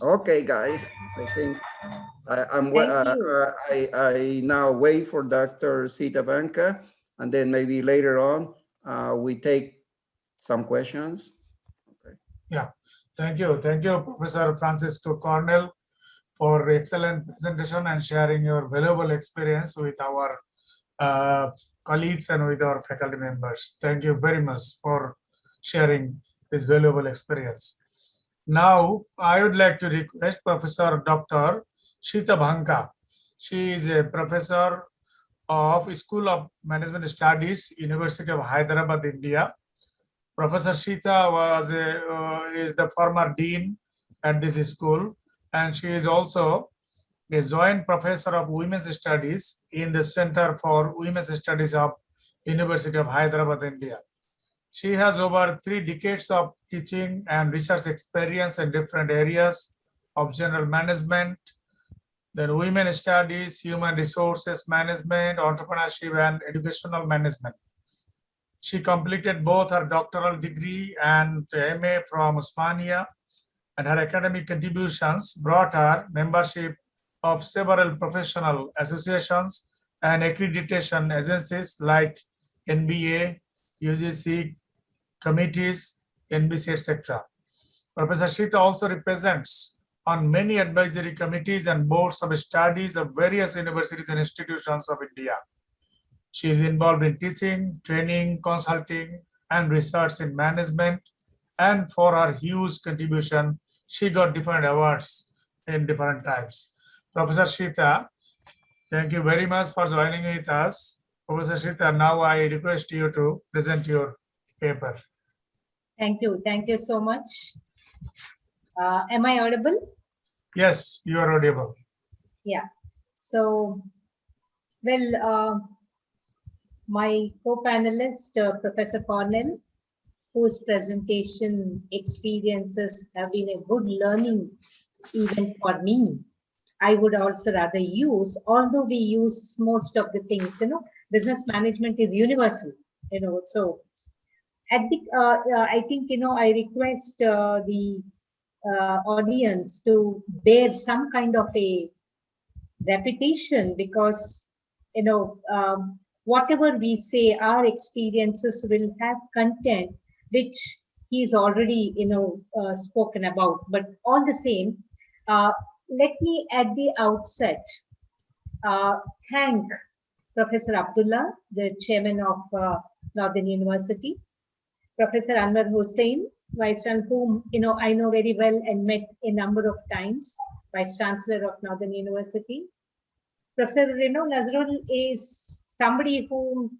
E: Okay, guys, I think I now wait for Dr. Sita Vanka, and then maybe later on we take some questions. Okay.
D: Yeah, thank you, Professor Francisco Cornell, for excellent presentation and sharing your valuable experience with our colleagues and with our faculty members. Thank you very much for sharing this valuable experience. Now, I would like to request Professor Dr. Sita Vanka. She is a professor of School of Management Studies, University of Hyderabad, India. Professor Sita is the former dean at this school, and she is also a joint professor of Women's Studies in the Center for Women's Studies of University of Hyderabad, India. She has over 3 decades of teaching and research experience in different areas of general management, then women's studies, human resources management, entrepreneurship, and educational management. She completed both her doctoral degree and MA from Osmania, and her academic contributions brought her membership of several professional associations and accreditation agencies like NBA, UGC, committees, NBC, etc. Professor Sita also represents on many advisory committees and boards of studies of various universities and institutions of India. She is involved in teaching, training, consulting, and research in management. And for her huge contribution, she got different awards in different times. Professor Sita, thank you very much for joining with us. Professor Sita, now I request you to present your paper.
F: Thank you so much. Am I audible?
D: Yes, you are audible.
F: Yeah. So, well, my co-panelist, Professor Cornell, whose presentation experiences have been a good learning event for me. I would also rather use, although we use most of the things, business management is universal, so at the, I think, I request the audience to bear some kind of a repetition, because, whatever we say, our experiences will have content which he's already, spoken about. But all the same, let me at the outset thank Professor Abdullah, the chairman of Northern University, Professor Anwar Hussain, Vice Chancellor, whom I know very well and met a number of times, Vice Chancellor of Northern University. Professor Nazrul is somebody whom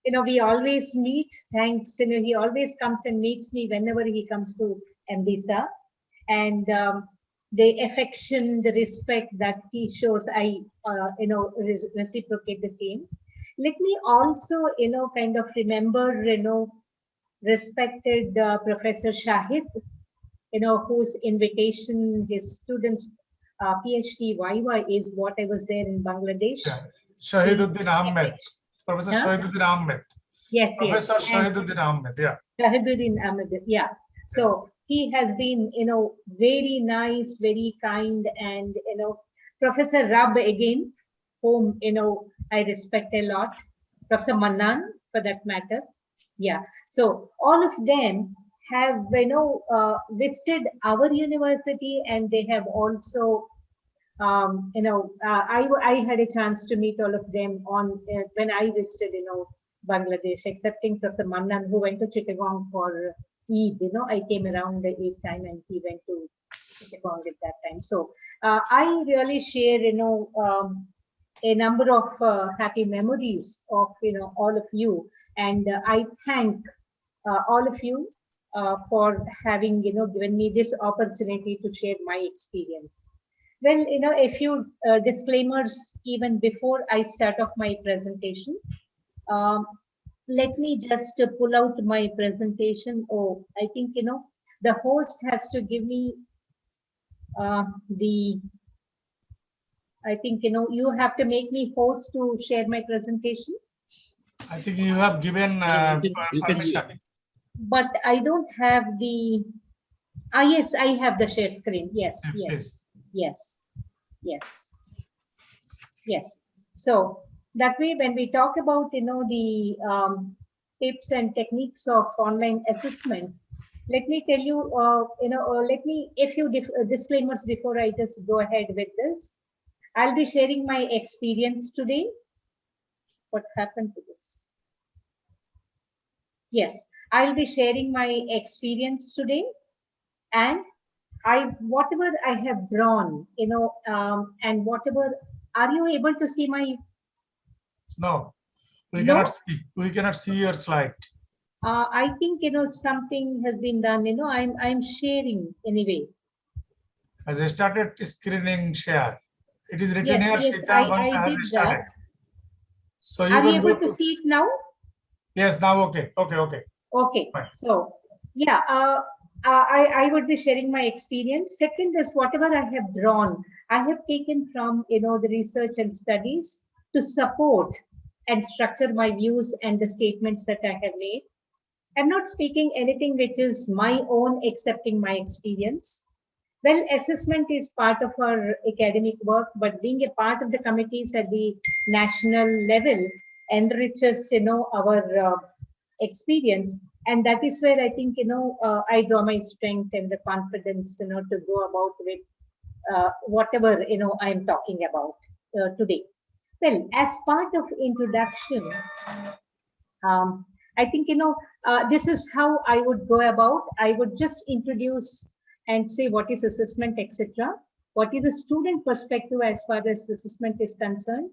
F: we always meet. Thanks, he always comes and meets me whenever he comes to MDSA, and the affection, the respect that he shows, I reciprocate the same. Let me also kind of remember respected Professor Shahid, whose invitation his students PhD Viva is what I was there in Bangladesh.
D: Yeah. Shahiduddin Ahmed, Professor Shahiduddin Ahmed.
F: Yes,
D: Professor
F: yes.
D: Shahiduddin Ahmed, yeah.
F: Shahiduddin Ahmed, yeah. So he has been, very nice, very kind, and Professor Rab again, whom I respect a lot. Professor Mannan, for that matter. Yeah. So all of them have visited our university, and they have also I had a chance to meet all of them on when I visited Bangladesh, excepting Professor Mannan, who went to Chittagong for Eid. I came around the Eid time and he went to Chittagong at that time. So I really share a number of happy memories of all of you, and I thank all of you for having given me this opportunity to share my experience. Well, a few disclaimers even before I start off my presentation. Let me just pull out my presentation. Oh, I think the host has to give me I think you have to make me host to share my presentation.
D: I think you have given permission.
F: But I don't have the. Yes, I have the share screen. Yes,
D: Yeah,
F: yes.
D: please.
F: Yes, yes, yes. So that way, when we talk about the tips and techniques of online assessment, let me tell you let me a few disclaimers before I just go ahead with this. I'll be sharing my experience today. What happened to this? Yes, I'll be sharing my experience today, and whatever I have drawn, and whatever. Are you able to see my?
D: No, we
F: No?
D: cannot see. We cannot see your slide.
F: I think something has been done. I'm sharing anyway.
D: As I started screening share, it is written
F: Yes,
D: here.
F: yes,
D: Shita Vanka
F: I
D: has
F: did
D: started.
F: that.
D: So you
F: Are you
D: can
F: able
D: go
F: to see it now?
D: Yes, now okay, okay.
F: Okay,
D: Fine.
F: so yeah, I would be sharing my experience. Second is whatever I have drawn, I have taken from the research and studies to support and structure my views and the statements that I have made. I'm not speaking anything which is my own, excepting my experience. Well, assessment is part of our academic work, but being a part of the committees at the national level enriches, our experience, and that is where I think I draw my strength and the confidence, to go about with whatever I'm talking about today. Well, as part of introduction, I think this is how I would go about. I would just introduce and say what is assessment, etc. What is a student perspective as far as assessment is concerned?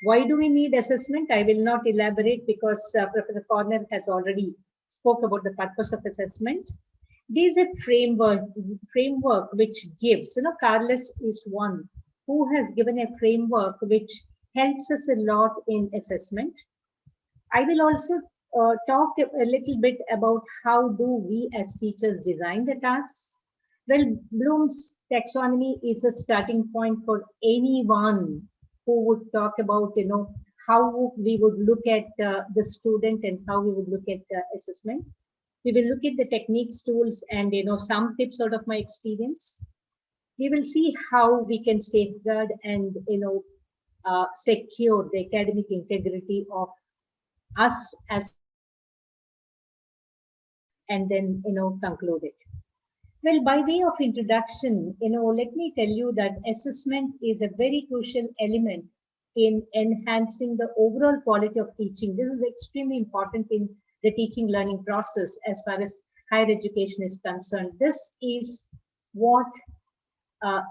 F: Why do we need assessment? I will not elaborate because Professor Cornell has already spoke about the purpose of assessment. There is a framework which gives, Carlos is one who has given a framework which helps us a lot in assessment. I will also talk a little bit about how do we as teachers design the tasks. Well, Bloom's taxonomy is a starting point for anyone who would talk about, how we would look at the student and how we would look at assessment. We will look at the techniques, tools, and some tips out of my experience. We will see how we can safeguard and secure the academic integrity of us as, and then, conclude it. Well, by way of introduction, let me tell you that assessment is a very crucial element in enhancing the overall quality of teaching. This is extremely important in the teaching learning process as far as higher education is concerned. This is what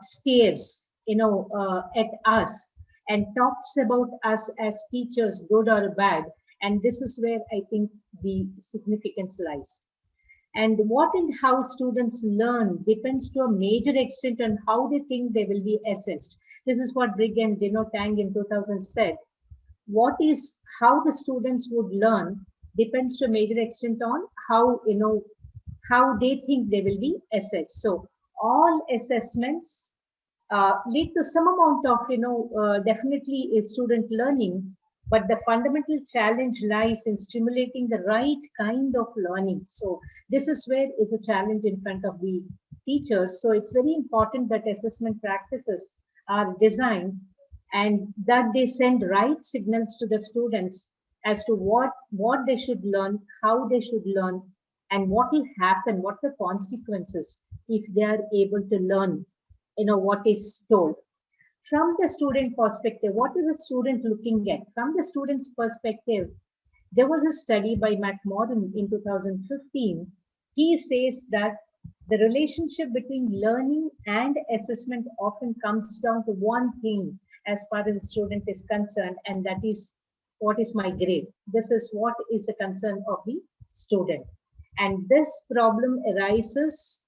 F: stares, at us and talks about us as teachers, good or bad. And this is where I think the significance lies. And what and how students learn depends to a major extent on how they think they will be assessed. This is what Brigg and Tang in 2000 said. How the students would learn depends to a major extent on how, how they think they will be assessed. So all assessments lead to some amount of, definitely a student learning, but the fundamental challenge lies in stimulating the right kind of learning. So this is where it's a challenge in front of the teachers. So it's very important that assessment practices are designed and that they send right signals to the students as to what they should learn, how they should learn, and what will happen, what the consequences if they are able to learn, what is told. From the student perspective, what is the student looking at? From the student's perspective, there was a study by McMorran in 2015. He says that the relationship between learning and assessment often comes down to one thing as far as the student is concerned, and that is, what is my grade? This is what is the concern of the student. And this problem arises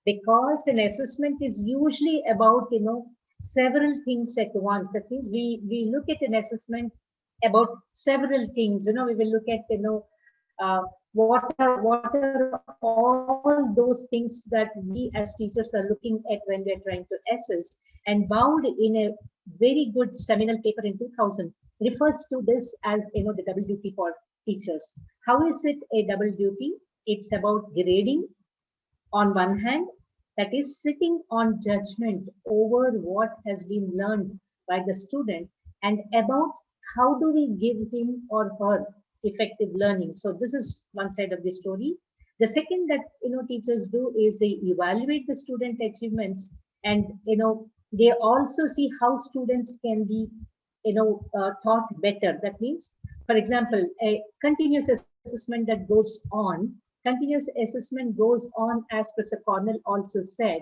F: because an assessment is usually about, several things at once. That means we look at an assessment about several things. We will look at, what are all those things that we as teachers are looking at when we're trying to assess. And Bound, in a very good seminal paper in 2000, refers to this as, the double duty for teachers. How is it a double duty? It's about grading on one hand, that is sitting on judgment over what has been learned by the student, and about how do we give him or her effective learning. So this is one side of the story. The second that, teachers do is they evaluate the student achievements, and, they also see how students can be, taught better. That means, for example, a continuous assessment that goes on. Continuous assessment goes on, as Professor Cornell also said.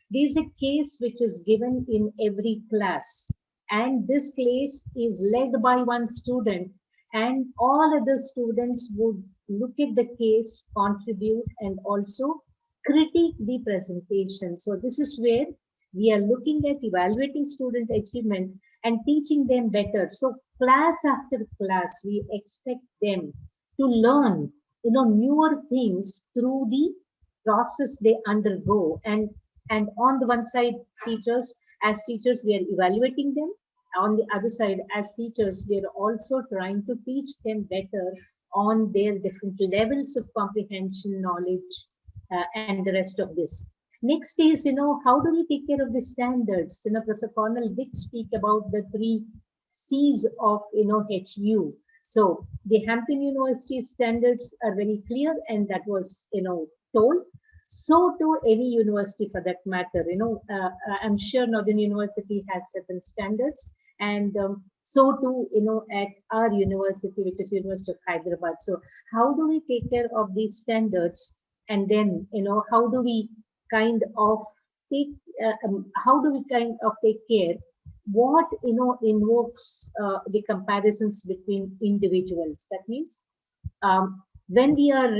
F: There is a case which is given in every class, and this case is led by one student, and all other students would look at the case, contribute, and also critique the presentation. So this is where we are looking at evaluating student achievement and teaching them better. So class after class, we expect them to learn, newer things through the process they undergo. And on the one side, as teachers, we are evaluating them. On the other side, as teachers, we are also trying to teach them better on their different levels of comprehension, knowledge, and the rest of this. Next is, how do we take care of the standards? Professor Cornell did speak about the 3 C's of, HU. So the Hampton University standards are very clear, and that was, told. So too any university for that matter. I'm sure Northern University has certain standards, and so too, at our university, which is University of Hyderabad. So how do we take care of these standards, and then, how do we kind of take care what invokes the comparisons between individuals. That means, when we are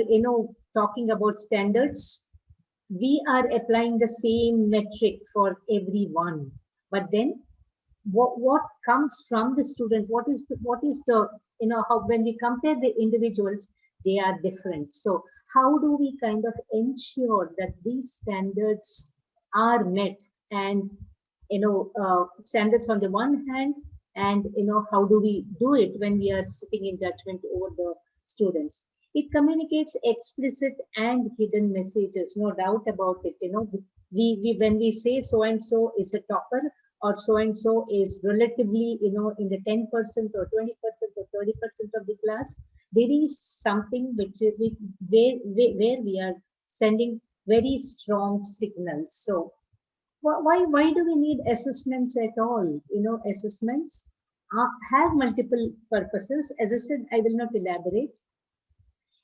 F: talking about standards, we are applying the same metric for everyone, but then what comes from the student, what is the how, when we compare the individuals, they are different. So how do we kind of ensure that these standards are met, and standards on the one hand, and how do we do it when we are sitting in judgment over the students? It communicates explicit and hidden messages, no doubt about it. We when we say so and so is a topper, or so and so is relatively, in the 10% or 20% or 30% of the class, there is something where we are sending very strong signals. So why do we need assessments at all? Assessments have multiple purposes. As I said, I will not elaborate.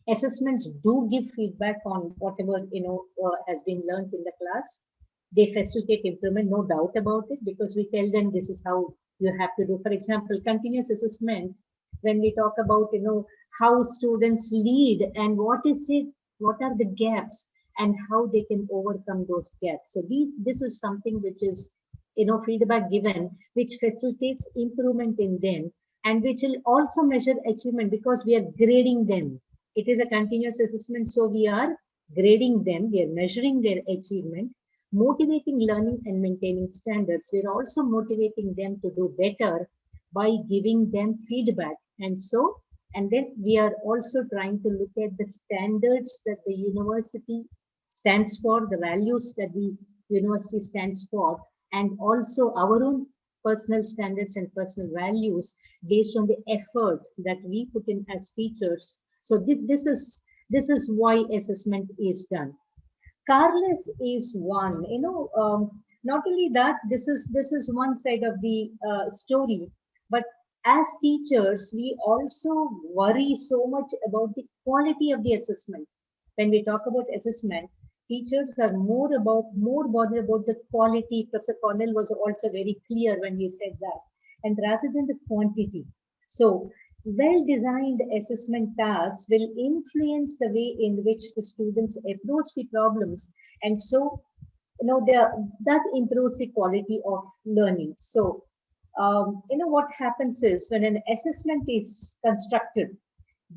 F: Assessments do give feedback on whatever has been learned in the class. They facilitate improvement, no doubt about it, because we tell them this is how you have to do. For example, continuous assessment, when we talk about how students lead and what are the gaps and how they can overcome those gaps. So this is something which is feedback given, which facilitates improvement in them, and which will also measure achievement, because we are grading them. It is a continuous assessment, so we are grading them, we are measuring their achievement, motivating learning and maintaining standards. We are also motivating them to do better by giving them feedback. And then we are also trying to look at the standards that the university stands for, the values that the university stands for, and also our own personal standards and personal values based on the effort that we put in as teachers. So this is why assessment is done. Careless is one. Not only that, this is one side of the story, but as teachers, we also worry so much about the quality of the assessment. When we talk about assessment, teachers are more bothered about the quality. Professor Cornell was also very clear when he said that, and rather than the quantity. So well-designed assessment tasks will influence the way in which the students approach the problems, and so that improves the quality of learning. So what happens is, when an assessment is constructed,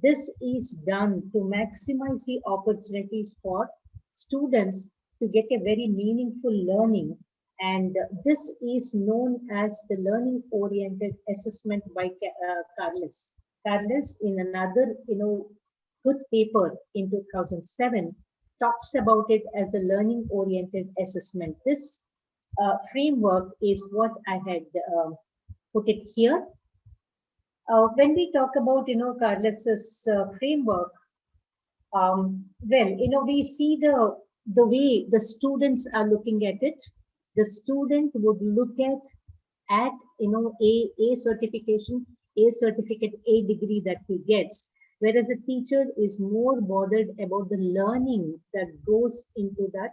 F: this is done to maximize the opportunities for students to get a very meaningful learning, and this is known as the learning-oriented assessment by Carles. Carles, in another good paper in 2007, talks about it as a learning-oriented assessment. This framework is what I had put it here. When we talk about Carles's framework, we see the way the students are looking at it. The student would look at a certification, a certificate, a degree that he gets, whereas a teacher is more bothered about the learning that goes into that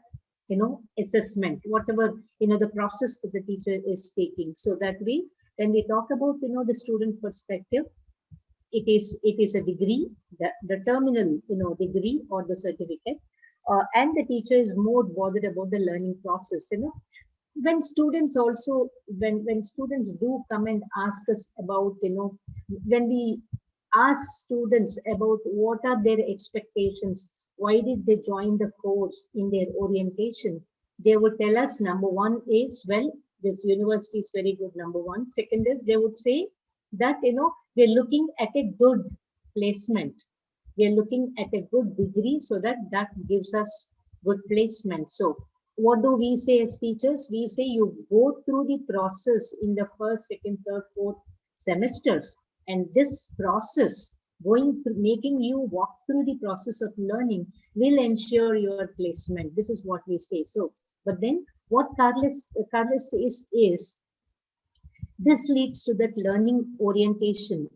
F: assessment, whatever the process that the teacher is taking. So that way, when we talk about the student perspective, it is a degree, the terminal degree or the certificate, and the teacher is more bothered about the learning process. When students also, when students do come and ask us about, when we ask students about what are their expectations, why did they join the course in their orientation, they would tell us, number one is, well, this university is very good, number one. Second is, they would say that, we're looking at a good placement. We're looking at a good degree, so that gives us good placement. So what do we say as teachers? We say you go through the process in the first, second, third, fourth semesters. And this process, making you walk through the process of learning, will ensure your placement. This is what we say. So, but then what Carles says is, this leads to that learning orientation,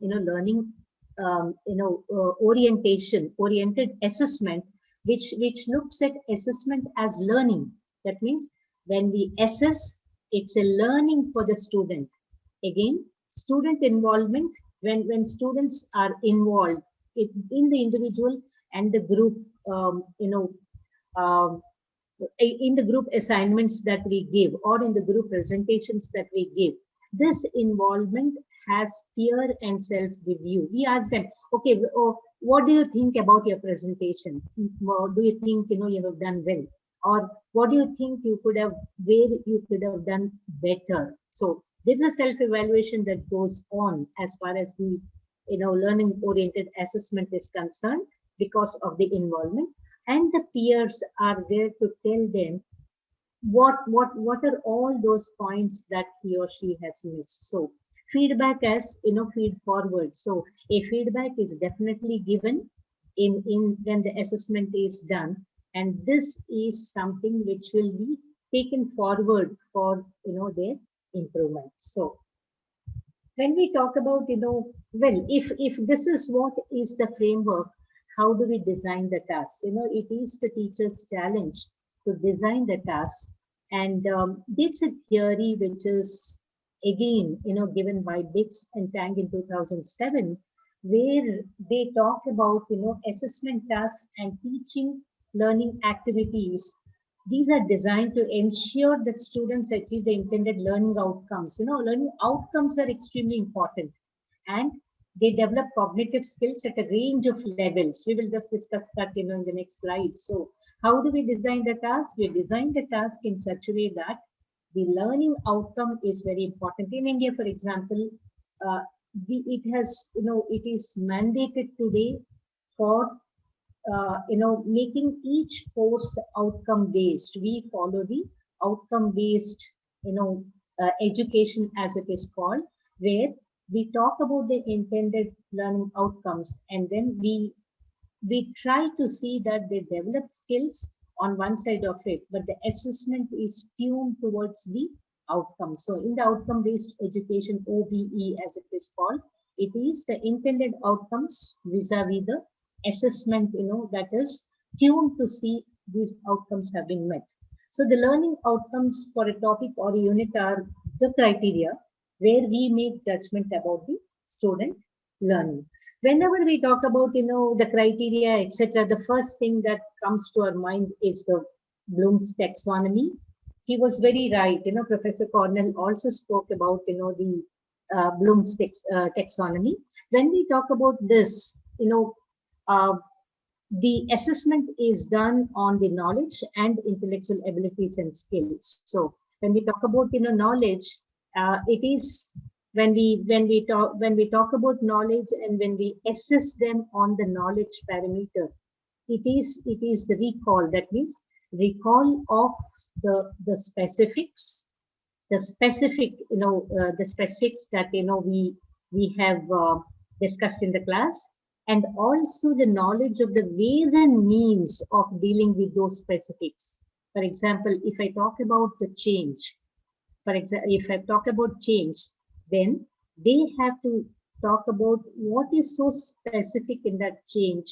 F: oriented assessment, which looks at assessment as learning. That means when we assess, it's a learning for the student. Again, student involvement, when students are involved in the individual and the group, in the group assignments that we give, or in the group presentations that we give, this involvement has peer and self-review. We ask them, okay, what do you think about your presentation? Do you think you have done well? Or what do you think you could have done better? So there's a self-evaluation that goes on as far as the learning-oriented assessment is concerned, because of the involvement, and the peers are there to tell them what are all those points that he or she has missed. So feedback as, feed forward. So a feedback is definitely given in when the assessment is done, and this is something which will be taken forward for, their improvement. So when we talk about, well, if this is what is the framework, how do we design the task? It is the teacher's challenge to design the task. And it's a theory which is again, given by Bix and Tang in 2007, where they talk about, assessment tasks and teaching learning activities. These are designed to ensure that students achieve the intended learning outcomes. Learning outcomes are extremely important, and they develop cognitive skills at a range of levels. We will just discuss that, in the next slide. So how do we design the task? We design the task in such a way that the learning outcome is very important. In India, for example, it is mandated today for making each course outcome based. We follow the outcome based, education, as it is called, where we talk about the intended learning outcomes, and then we try to see that they develop skills on one side of it, but the assessment is tuned towards the outcome. So in the outcome based education, OBE as it is called, it is the intended outcomes vis-a-vis the assessment, that is tuned to see these outcomes have been met. So the learning outcomes for a topic or a unit are the criteria where we make judgment about the student learning. Whenever we talk about, the criteria, etc., the first thing that comes to our mind is the Bloom's taxonomy. He was very right. Professor Cornell also spoke about, the Bloom's taxonomy. When we talk about this, the assessment is done on the knowledge and intellectual abilities and skills. So when we talk about, knowledge, it is when we talk about knowledge and when we assess them on the knowledge parameter, it is the recall. That means recall of the specifics, the specifics that we have discussed in the class, and also the knowledge of the ways and means of dealing with those specifics. For example, if I talk about the change, if I talk about change, then they have to talk about what is so specific in that change,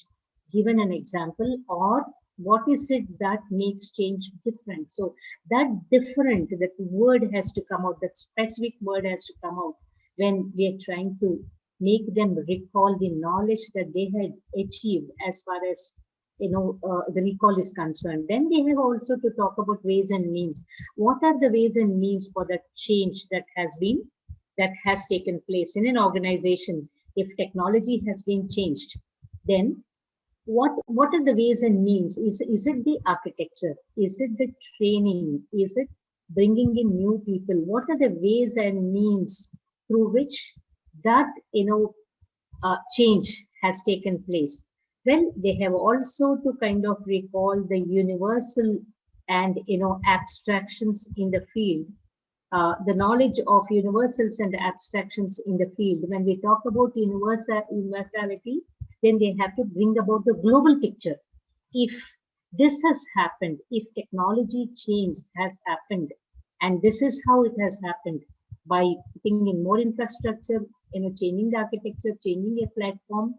F: given an example, or what is it that makes change different. So that different, that word has to come out, that specific word has to come out when we are trying to make them recall the knowledge that they had achieved as far as the recall is concerned. Then they have also to talk about ways and means. What are the ways and means for that change that has taken place in an organization? If technology has been changed, then what are the ways and means? Is it the architecture? Is it the training? Is it bringing in new people? What are the ways and means through which that change has taken place? Well, they have also to kind of recall the universal and abstractions in the field, the knowledge of universals and abstractions in the field. When we talk about universality, then they have to bring about the global picture. If this has happened, if technology change has happened, and this is how it has happened, by putting in more infrastructure, changing the architecture, changing a platform,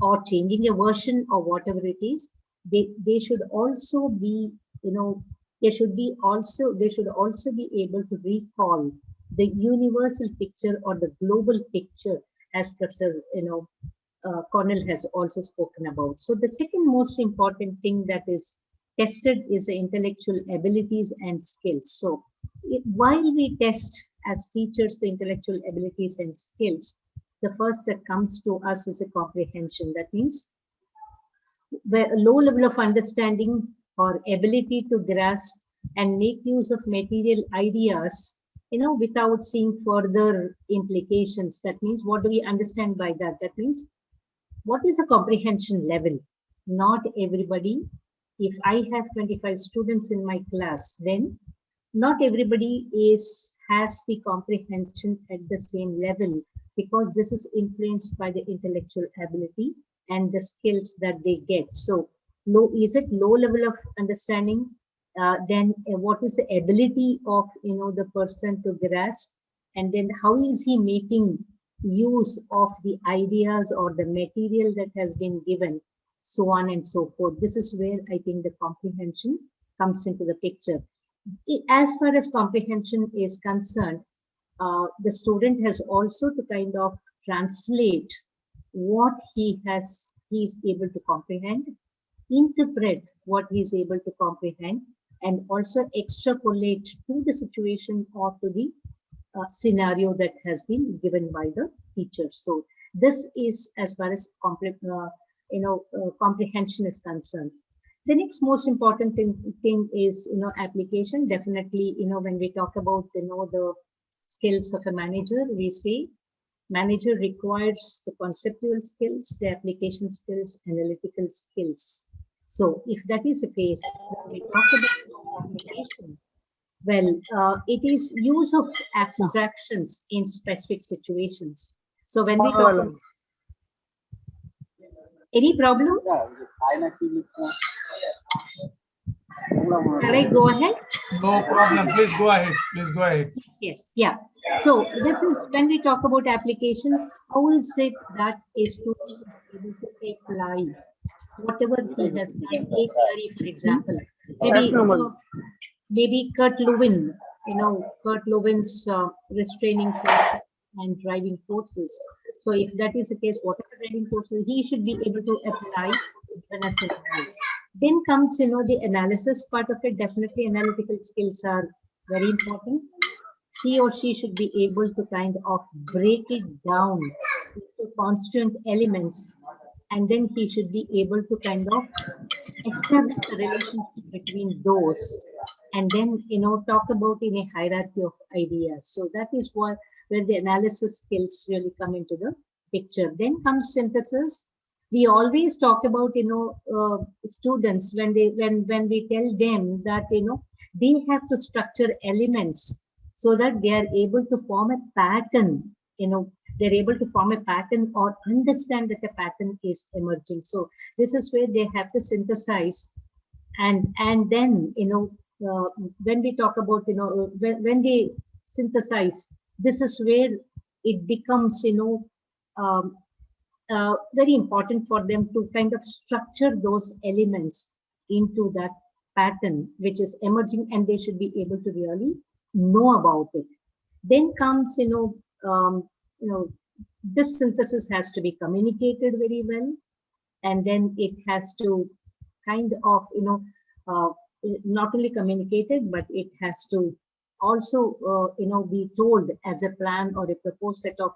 F: or changing a version, or whatever it is, they should also be, they should also be able to recall the universal picture or the global picture, as Professor Cornell has also spoken about. So the second most important thing that is tested is the intellectual abilities and skills. So while we test as teachers the intellectual abilities and skills, the first that comes to us is a comprehension. That means a low level of understanding or ability to grasp and make use of material ideas, without seeing further implications. That means, what do we understand by that? That means, what is a comprehension level? Not everybody. If I have 25 students in my class, then not everybody has the comprehension at the same level, because this is influenced by the intellectual ability and the skills that they get. So low level of understanding, then what is the ability of the person to grasp, and then how is he making use of the ideas or the material that has been given, so on and so forth. This is where I think the comprehension comes into the picture. As far as comprehension is concerned, the student has also to kind of translate what he is able to comprehend, interpret what he is able to comprehend, and also extrapolate to the situation or to the scenario that has been given by the teacher. So this is as far as comprehension is concerned. The next most important thing is application. Definitely, when we talk about the skills of a manager, we say manager requires the conceptual skills, the application skills, analytical skills. So if that is the case, when we talk about application, well, it is use of abstractions in specific situations. So when we talk about any problem, shall I go ahead?
D: No problem. Please go ahead. Please go ahead.
F: Yes, yeah. So this is when we talk about application, how is it that a student is able to apply whatever he has done? A theory, for example, maybe Kurt Lewin, Kurt Lewin's restraining forces and driving forces. So if that is the case, whatever driving forces, he should be able to apply when at scenario. Then comes, the analysis part of it. Definitely analytical skills are very important. He or she should be able to kind of break it down into constituent elements, and then he should be able to kind of establish the relationship between those, and then talk about in a hierarchy of ideas. So that is where the analysis skills really come into the picture. Then comes synthesis. We always talk about students when we tell them that they have to structure elements so that they are able to form a pattern. They're able to form a pattern or understand that a pattern is emerging. So this is where they have to synthesize, and then when we talk about when they synthesize, this is where it becomes very important for them to kind of structure those elements into that pattern which is emerging, and they should be able to really know about it. Then comes this synthesis has to be communicated very well, and then it has to kind of not only communicated, but it has to also be told as a plan or a proposed set of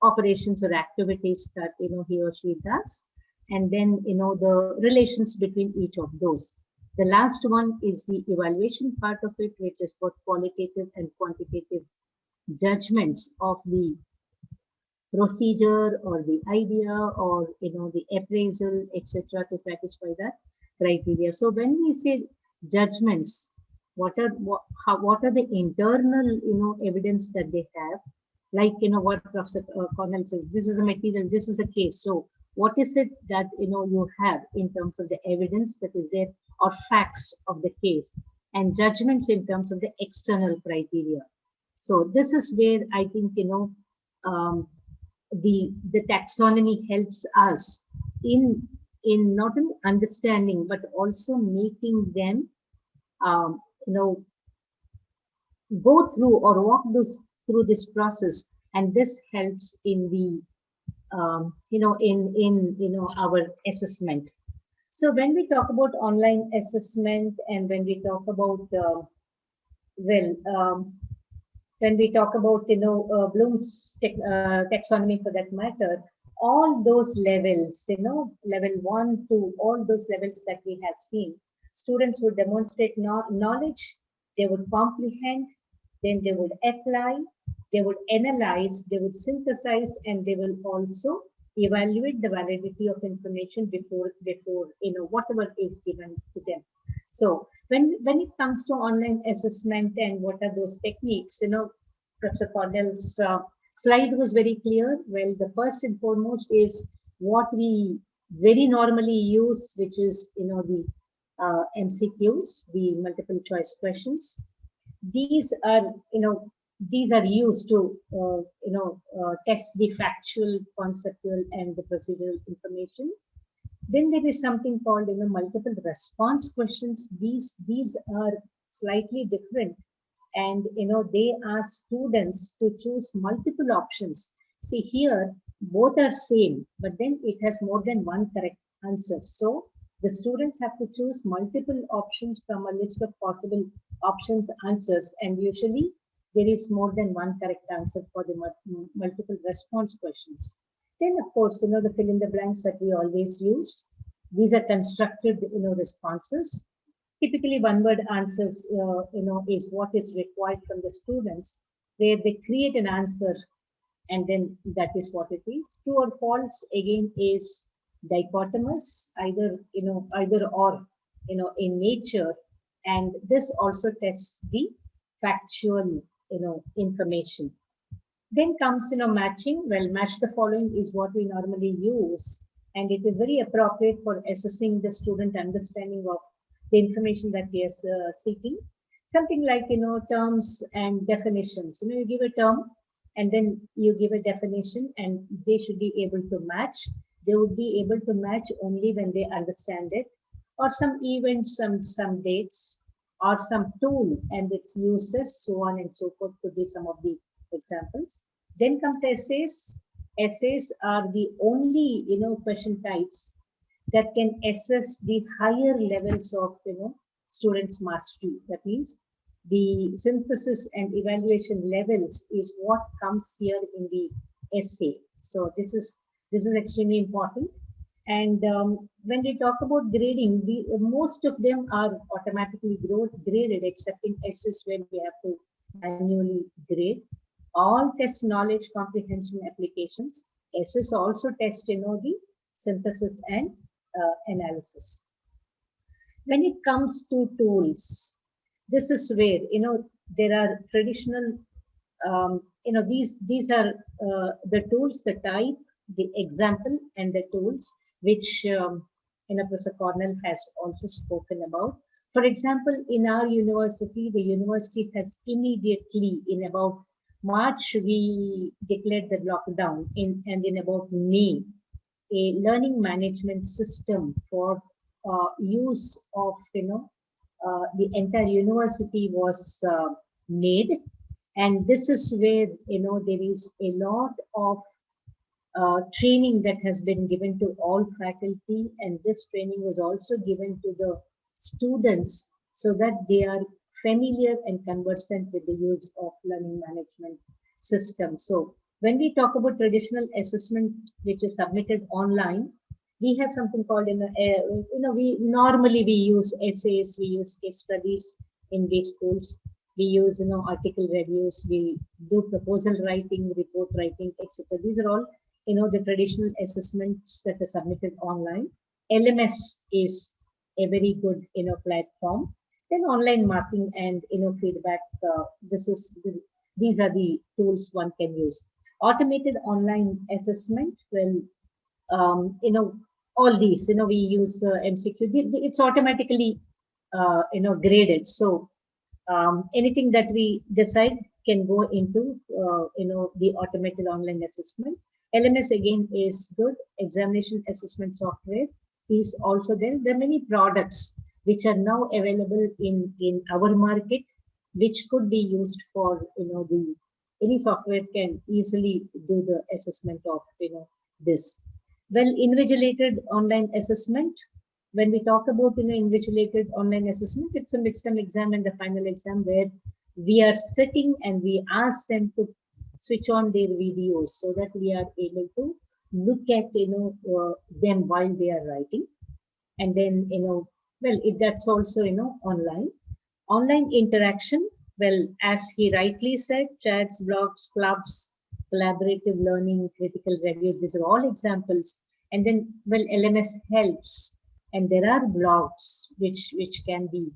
F: operations or activities that he or she does, and then the relations between each of those. The last one is the evaluation part of it, which is both qualitative and quantitative judgments of the procedure or the idea or the appraisal, etc., to satisfy that criteria. So when we say judgments, what are the internal evidence that they have, like what Professor Cornell says, this is a material, this is a case. So what is it that you have in terms of the evidence that is there or facts of the case, and judgments in terms of the external criteria. So this is where I think the taxonomy helps us in not only understanding but also making them go through or walk through this process, and this helps in the our assessment. So when we talk about online assessment, and when we talk about when we talk about Bloom's taxonomy for that matter, all those levels, level 1 to all those levels that we have seen, students would demonstrate knowledge, they would comprehend, then they would apply, they would analyze, they would synthesize, and they will also evaluate the validity of information before whatever is given to them. So when it comes to online assessment and what are those techniques, Professor Cornell's slide was very clear. Well, the first and foremost is what we very normally use, which is, the MCQs, the multiple choice questions. These are, these are used to, test the factual, conceptual, and the procedural information. Then there is something called, multiple response questions. These are slightly different, and they ask students to choose multiple options. See here, both are same, but then it has more than one correct answer. So the students have to choose multiple options from a list of possible options answers, and usually there is more than one correct answer for the multiple response questions. Then, of course, the fill in the blanks that we always use. These are constructed, responses. Typically, one word answers, is what is required from the students, where they create an answer, and then that is what it is. True or false, again, is dichotomous, either or, in nature, and this also tests the factual, information. Then comes, matching. Well, match the following is what we normally use, and it is very appropriate for assessing the student understanding of the information that we are seeking. Something like, terms and definitions. You give a term and then you give a definition, and they should be able to match. They would be able to match only when they understand it, or some events, some dates, or some tool and its uses, so on and so forth could be some of the examples. Then comes essays. Essays are the only, question types that can assess the higher levels of, students' mastery. That means the synthesis and evaluation levels is what comes here in the essay. So this is extremely important. And when we talk about grading, most of them are automatically graded, except in essays where we have to manually grade. All test knowledge comprehension applications. Essays also test, the synthesis and analysis. When it comes to tools, this is where, there are traditional, these are the tools, the type, the example, and the tools, which, Professor Cornell has also spoken about. For example, in our university, the university has immediately, in about March, we declared the lockdown, and in about May, a learning management system for use of, the entire university was made. And this is where, there is a lot of training that has been given to all faculty, and this training was also given to the students so that they are familiar and conversant with the use of learning management system. So when we talk about traditional assessment, which is submitted online, we have something called, we normally use essays, we use case studies in these schools, we use, article reviews, we do proposal writing, report writing, etc. These are all, the traditional assessments that are submitted online. LMS is a very good, platform. Then online marking and, feedback. These are the tools one can use. Automated online assessment. Well, all these, we use MCQ. It's automatically, graded. So anything that we decide can go into, the automated online assessment. LMS again is good. Examination assessment software is also there. There are many products which are now available in our market, which could be used for, any software can easily do the assessment of, this. Well, invigilated online assessment. When we talk about, invigilated online assessment, it's a midterm exam and the final exam where we are sitting and we ask them to switch on their videos so that we are able to look at, them while they are writing. And then, that's also, online. Online interaction. Well, as he rightly said, chats, blogs, clubs, collaborative learning, critical reviews, these are all examples. And then, well, LMS helps and there are blogs which can be,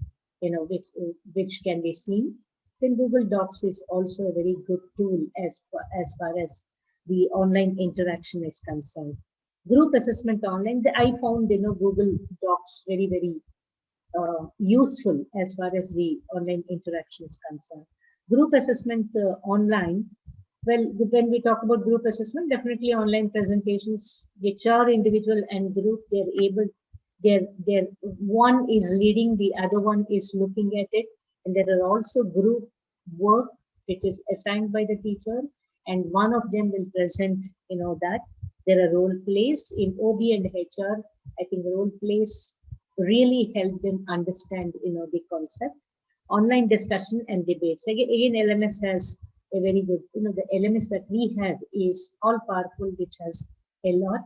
F: which can be seen, then Google Docs is also a very good tool as far as the online interaction is concerned. Group assessment online, I found Google Docs very, very useful as far as the online interaction is concerned. Group assessment online, well, when we talk about group assessment, definitely online presentations, which are individual and group, they're one is leading, the other one is looking at it, and there are also group work which is assigned by the teacher, and one of them will present, that. There are role plays in OB and HR. I think role plays really help them understand, the concept. Online discussion and debates. Again, LMS has a very good, the LMS that we have is all powerful, which has a lot.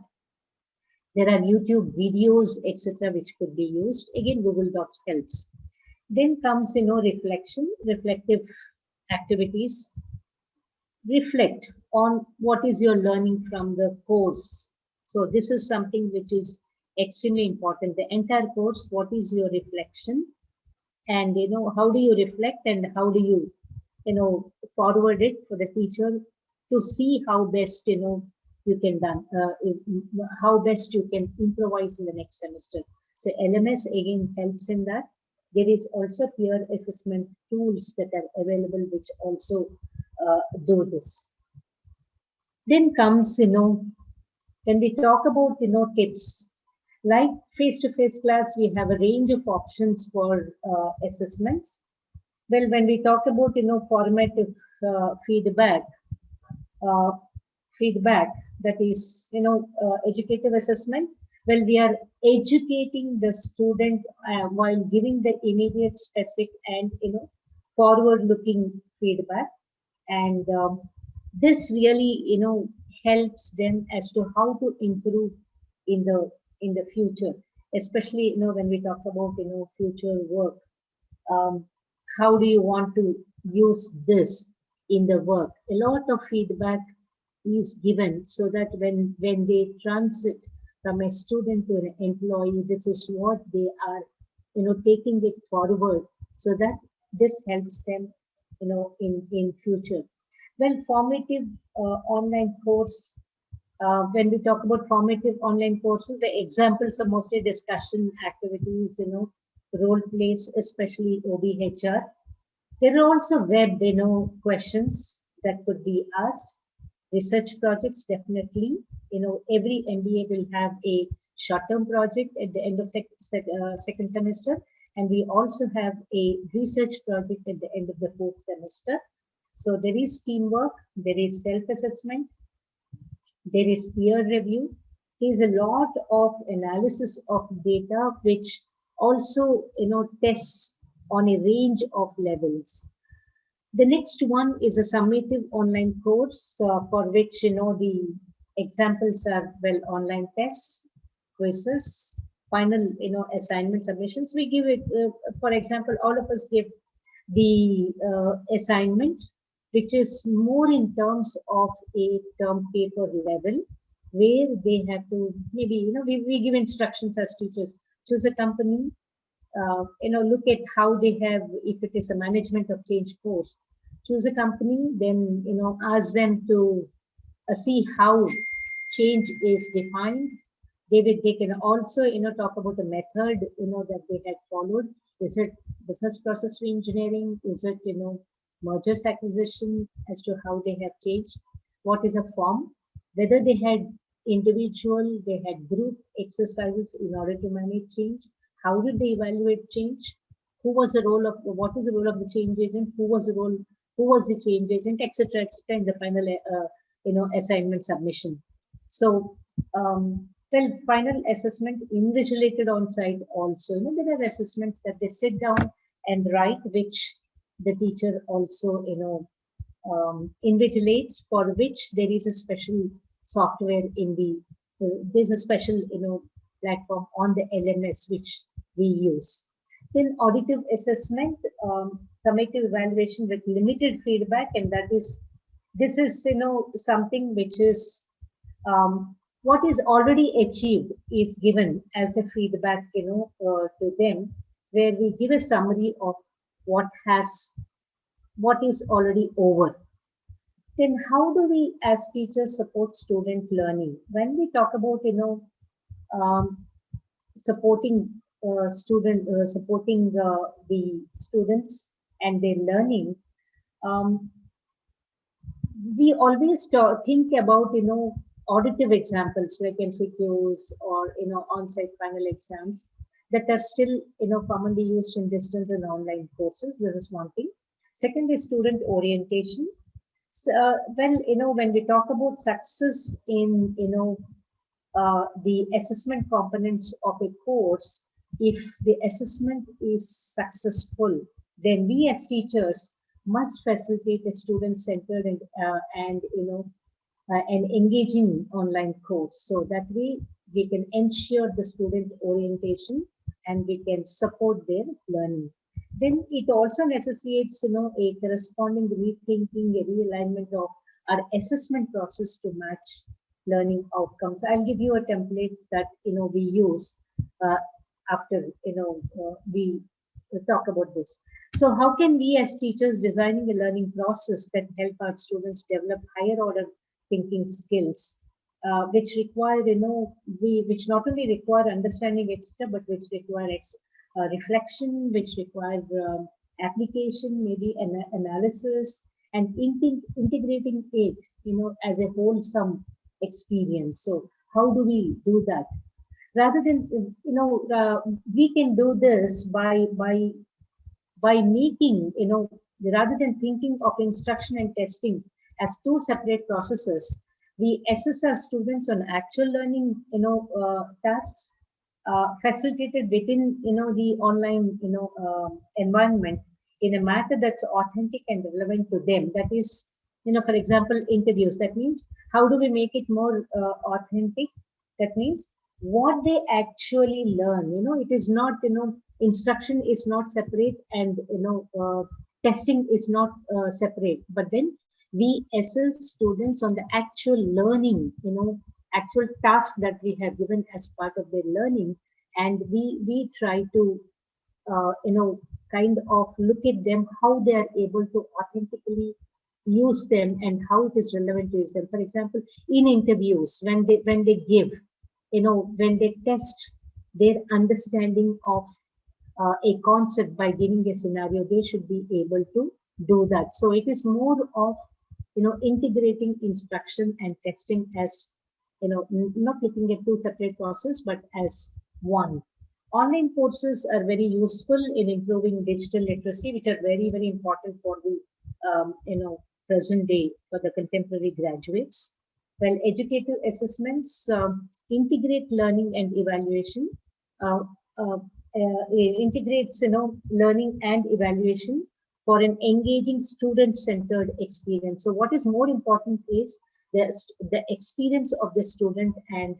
F: There are YouTube videos, etc., which could be used. Again, Google Docs helps. Then comes, reflection, reflective activities. Reflect on what is your learning from the course. So this is something which is extremely important. The entire course, what is your reflection? And, how do you reflect and how do you, forward it for the teacher to see how best, you can done, how best you can improvise in the next semester. So LMS again helps in that. There is also peer assessment tools that are available which also do this. Then comes, when we talk about, tips, like face-to-face class, we have a range of options for assessments. Well, when we talk about, formative feedback, that is, educative assessment, well, we are educating the student while giving the immediate, specific, and, forward-looking feedback. And this really, helps them as to how to improve in the future, especially, when we talk about, future work. How do you want to use this in the work? A lot of feedback is given so that when they transit from a student to an employee, this is what they are, taking it forward, so that this helps them, in future. Well, formative online course. When we talk about formative online courses, the examples are mostly discussion activities, role plays, especially OBHR. There are also web, questions that could be asked. Research projects, definitely. Every MBA will have a short-term project at the end of second semester, and we also have a research project at the end of the fourth semester. So there is teamwork, there is self-assessment, there is peer review. There is a lot of analysis of data, which also, tests on a range of levels. The next one is a summative online course for which, the examples are, well, online tests, quizzes, final, assignment submissions. We give it, for example, all of us give the assignment, which is more in terms of a term paper level, where they have to maybe, we give instructions as teachers. Choose a company, look at how they have, if it is a management of change course, choose a company, then, ask them to see how change is defined. They can also, talk about the method, that they had followed. Is it business process reengineering? Is it, mergers acquisition, as to how they have changed? What is a form? Whether they had individual, they had group exercises in order to manage change. How did they evaluate change? What is the role of the change agent? Who was the change agent, etc., in the final, assignment submission. So, well, final assessment, invigilated on site also. There are assessments that they sit down and write, which the teacher also, invigilates, for which there is a special software there's a special, platform on the LMS which we use. Then auditive assessment, summative evaluation with limited feedback, and this is, something which is what is already achieved is given as a feedback, to them, where we give a summary of what is already over. Then how do we as teachers support student learning? When we talk about, um, supporting supporting the students and their learning, um, we always think about, auditive examples like MCQs or, on-site final exams that are still, commonly used in distance and online courses. This is one thing. Second is student orientation. So, when we talk about success in, the assessment components of a course, if the assessment is successful, then we as teachers must facilitate a student-centered and an engaging online course. So that way we can ensure the student orientation and we can support their learning. Then it also necessitates, a corresponding rethinking, a realignment of our assessment process to match learning outcomes. I'll give you a template that, we use uh, after, we talk about this. So how can we as teachers designing a learning process that help our students develop higher order thinking skills, which require, which not only require understanding extra, but which require reflection, which require application, maybe an analysis, and integrating it, as a wholesome experience. So how do we do that? Rather than, we can do this by making, rather than thinking of instruction and testing as two separate processes, we assess our students on actual learning, tasks facilitated within, the online, environment in a manner that's authentic and relevant to them. That is, for example, interviews. That means how do we make it more authentic? That means what they actually learn. It is not, instruction is not separate and, testing is not separate. But then we assess students on the actual learning, actual task that we have given as part of their learning, and we try to kind of look at them, how they are able to authentically use them and how it is relevant to use them. For example, in interviews, when they give, when they test their understanding of a concept by giving a scenario, they should be able to do that. So it is more of, integrating instruction and testing as, not looking at two separate processes, but as one. Online courses are very useful in improving digital literacy, which are very, very important for the, present day, for the contemporary graduates. Well, educative assessments integrate learning and evaluation, uh, uh, integrates, learning and evaluation for an engaging student-centered experience. So what is more important is the experience of the student and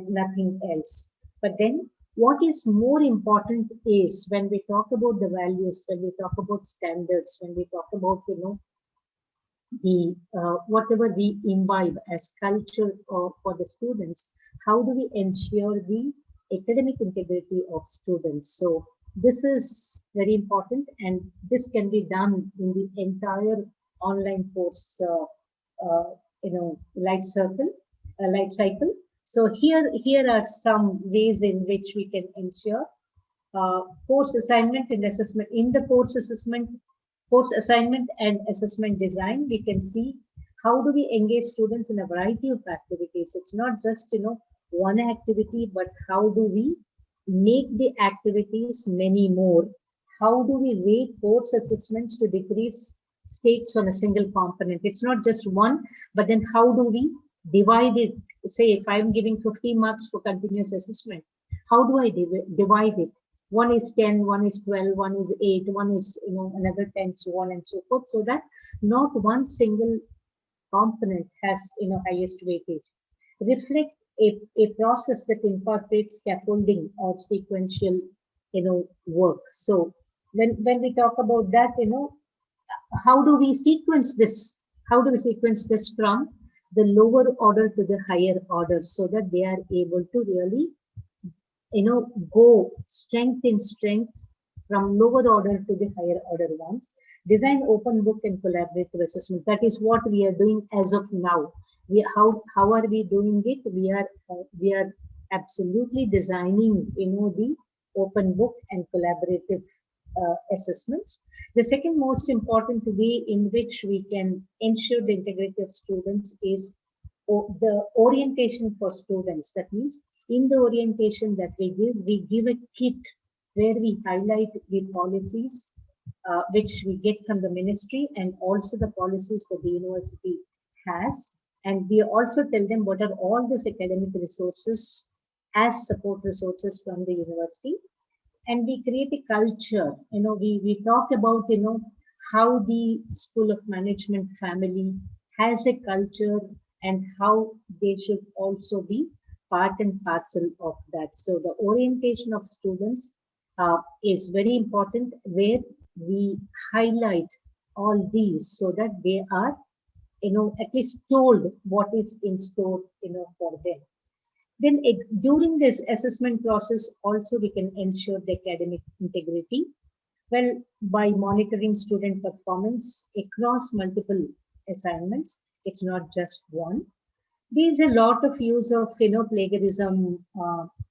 F: nothing else. But then what is more important is when we talk about the values, when we talk about standards, when we talk about, the whatever we imbibe as culture for the students, how do we ensure the academic integrity of students? So this is very important, and this can be done in the entire online course, life cycle. So here are some ways in which we can ensure course assignment and assessment. In the course assignment and assessment design, we can see how do we engage students in a variety of activities. It's not just, one activity, but how do we make the activities many more? How do we weight course assessments to decrease stakes on a single component? It's not just one, but then how do we divide it? Say if I'm giving 50 marks for continuous assessment, how do I divide it? One is 10, one is 12, one is 8, one is, another 10, so on and so forth, so that not one single component has, highest weightage. Reflect a process that incorporates scaffolding or sequential, work. So when we talk about that, how do we sequence this? How do we sequence this from the lower order to the higher order so that they are able to really, go strength in strength from lower order to the higher order ones. Design open book and collaborative assessment. That is what we are doing as of now. How are we doing it? We are absolutely designing, the open book and collaborative assessments. The second most important way in which we can ensure the integrity of students is the orientation for students. That means in the orientation that we give a kit where we highlight the policies which we get from the ministry and also the policies that the university has. And we also tell them what are all those academic resources as support resources from the university. And we create a culture. We talk about, how the School of Management family has a culture and how they should also be part and parcel of that. So the orientation of students is very important, where we highlight all these so that they are, at least told what is in store, for them. Then during this assessment process, also we can ensure the academic integrity. Well, by monitoring student performance across multiple assignments, it's not just one. There's a lot of use of, plagiarism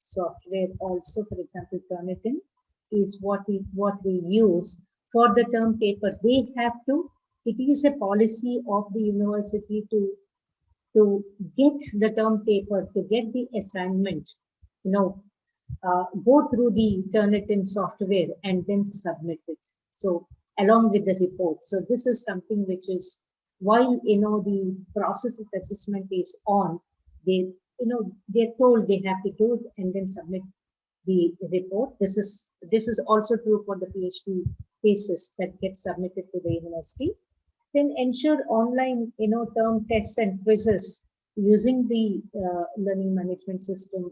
F: software also. For example, Turnitin is what we use for the term papers. They have to. It is a policy of the university to get the term paper, to get the assignment, go through the Turnitin software and then submit it. So along with the report. So this is something which is while, the process of assessment is on, they're told they have to do it and then submit the report. This is also true for the PhD thesis that gets submitted to the university. Then ensure online, term tests and quizzes using the learning management system,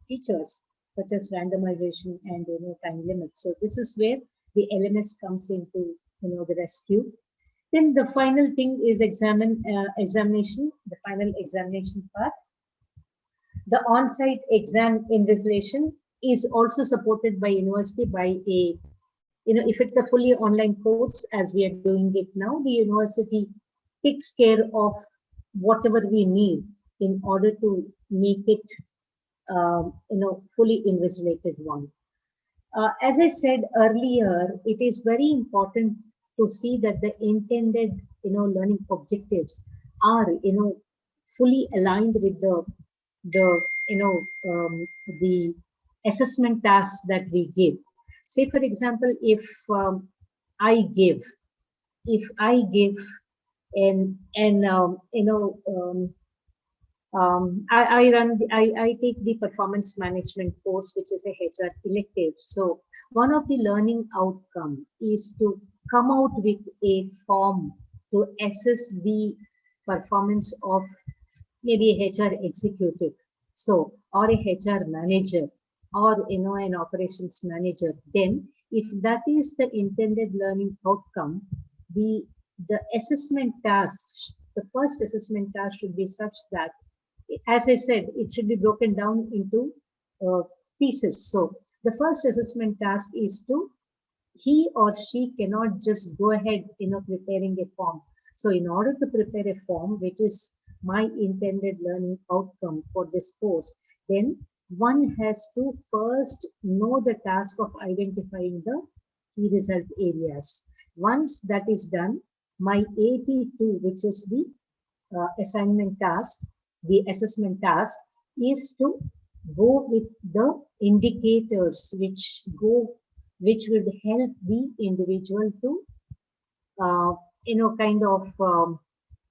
F: features such as randomization and, time limits. So this is where the LMS comes into, the rescue. Then the final thing is examination, the final examination part. The on-site exam invigilation is also supported by university by a, if it's a fully online course, as we are doing it now, the university takes care of whatever we need in order to make it, fully invigilated one. As I said earlier, it is very important to see that the intended, learning objectives are, fully aligned with the assessment tasks that we give. Say, for example, if I give I take the performance management course, which is a HR elective. So one of the learning outcome is to come out with a form to assess the performance of maybe a HR executive, so or a HR manager, or an operations manager. Then, if that is the intended learning outcome, the assessment task, the first assessment task should be such that, as I said, it should be broken down into pieces. So the first assessment task is to, he or she cannot just go ahead, preparing a form. So in order to prepare a form, which is my intended learning outcome for this course, then one has to first know the task of identifying the key result areas. Once that is done, my AP2, which is the assignment task, the assessment task, is to go with the indicators which would help the individual to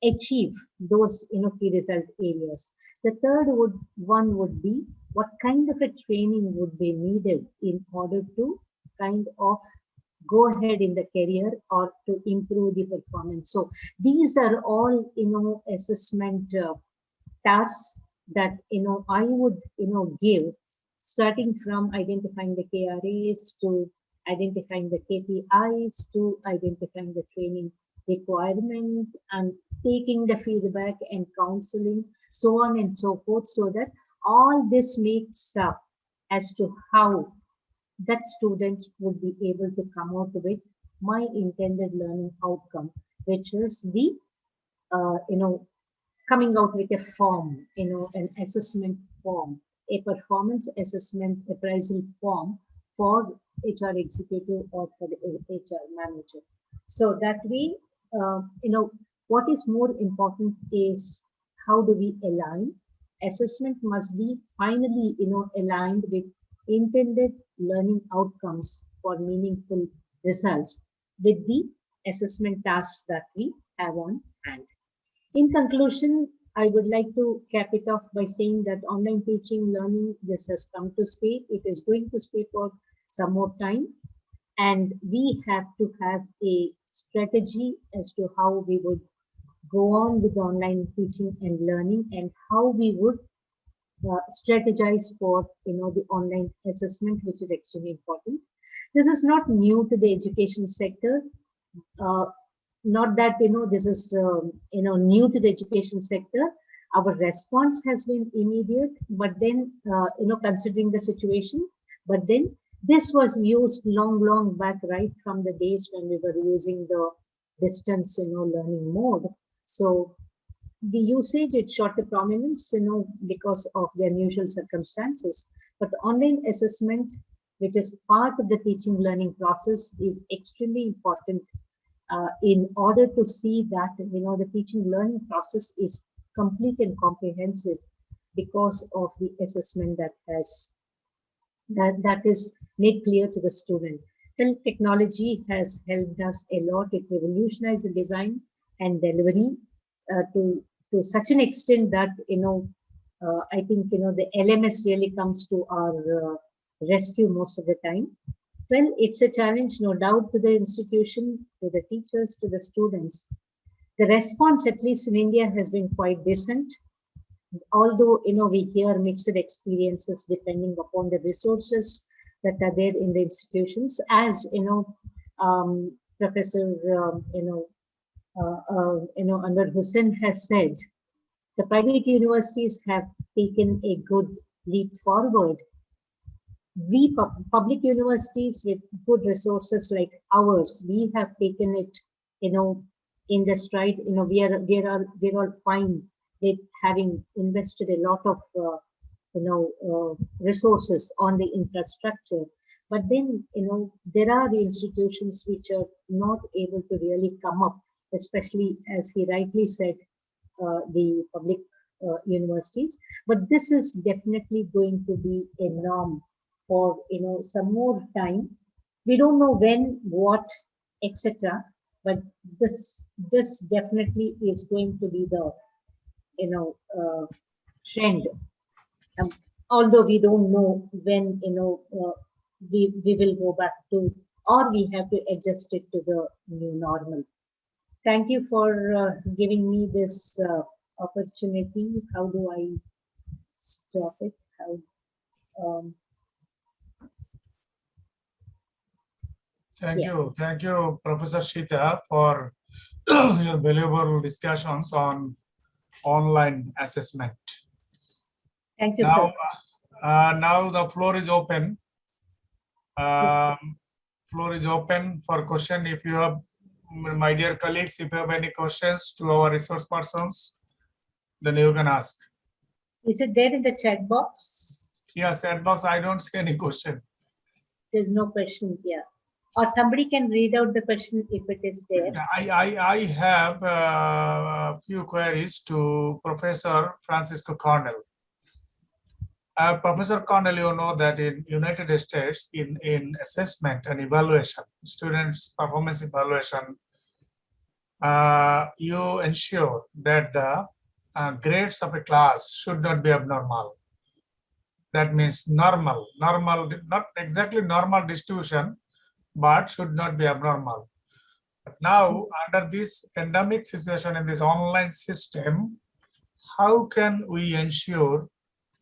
F: achieve those key result areas. The third one would be what kind of a training would be needed in order to kind of go ahead in the career or to improve the performance. So these are all assessment tasks that I would give, starting from identifying the KRAs to identifying the KPIs to identifying the training requirement and taking the feedback and counseling, so on and so forth, so that all this makes up as to how that student would be able to come out with my intended learning outcome, which is the, coming out with a form, an assessment form, a performance assessment appraisal form for HR executive or for the HR manager. So that way, what is more important is how do we align? Assessment must be finally, aligned with intended learning outcomes for meaningful results with the assessment tasks that we have on hand. In conclusion, I would like to cap it off by saying that online teaching learning, this has come to stay. It is going to stay for some more time. And we have to have a strategy as to how we would go on with online teaching and learning, and how we would strategize for the online assessment, which is extremely important. This is not new to the education sector. Not that this is new to the education sector. Our response has been immediate, but then considering the situation, but then this was used long back, right from the days when we were using the distance learning mode. So the usage, it shot to prominence because of the unusual circumstances, but the online assessment, which is part of the teaching learning process, is extremely important in order to see that the teaching learning process is complete and comprehensive because of the assessment that is made clear to the student. Well, technology has helped us a lot. It revolutionized the design and delivery to such an extent that I think the LMS really comes to our rescue most of the time. Well, it's a challenge, no doubt, to the institution, to the teachers, to the students. The response, at least in India, has been quite decent. Although, we hear mixed experiences depending upon the resources that are there in the institutions. As, Professor, Anwar Hussain has said, the private universities have taken a good leap forward. We public universities with good resources like ours, we have taken it, in the stride. We're all fine with having invested a lot of, resources on the infrastructure. But then, there are the institutions which are not able to really come up, especially as he rightly said, the public universities. But this is definitely going to be a norm for some more time. We don't know when, what, etc. But this definitely is going to be the trend. Although we don't know when we will go back to, or we have to adjust it to the new normal. Thank you for giving me this opportunity. How do I stop it?
D: Thank you, Professor Shita, for your valuable discussions on online assessment.
F: Thank you,
D: Now,
F: sir.
D: now the floor is open. Floor is open for question. If you have, my dear colleagues, if you have any questions to our resource persons, then you can ask.
F: Is it there in the chat box?
D: Yes, chat box. I don't see any question.
F: There's no question here. Or somebody can read out the question if it is there.
D: I have a few queries to Professor Francisco Cornell. Professor Cornell, you know that in United States, in assessment and evaluation, students' performance evaluation, you ensure that the grades of a class should not be abnormal. That means normal, not exactly normal distribution, but should not be abnormal. But now, under this pandemic situation in this online system, how can we ensure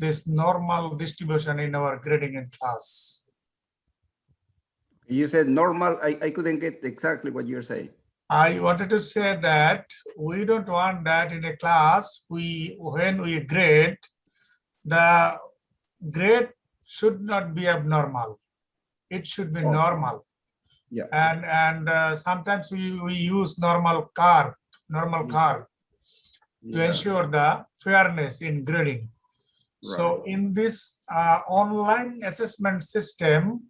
D: this normal distribution in our grading in class?
E: You said normal. I couldn't get exactly what you're saying.
D: I wanted to say that we don't want that in a class. When we grade, the grade should not be abnormal. It should be
E: Okay.
D: normal.
E: Yeah.
D: And sometimes we use normal curve to
E: Yeah.
D: ensure the fairness in grading. So
E: Right.
D: in this online assessment system,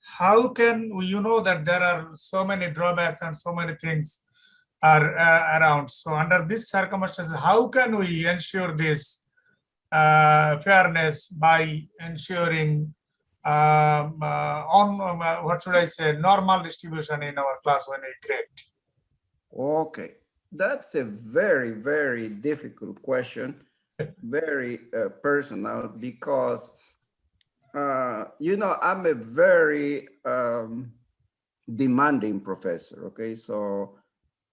D: how can we, you know that there are so many drawbacks and so many things are around. So under these circumstances, how can we ensure this fairness by ensuring what should I say, normal distribution in our class when we grade?
E: Okay, that's a very, very difficult question, very personal, because you know, I'm a very demanding professor. Okay, so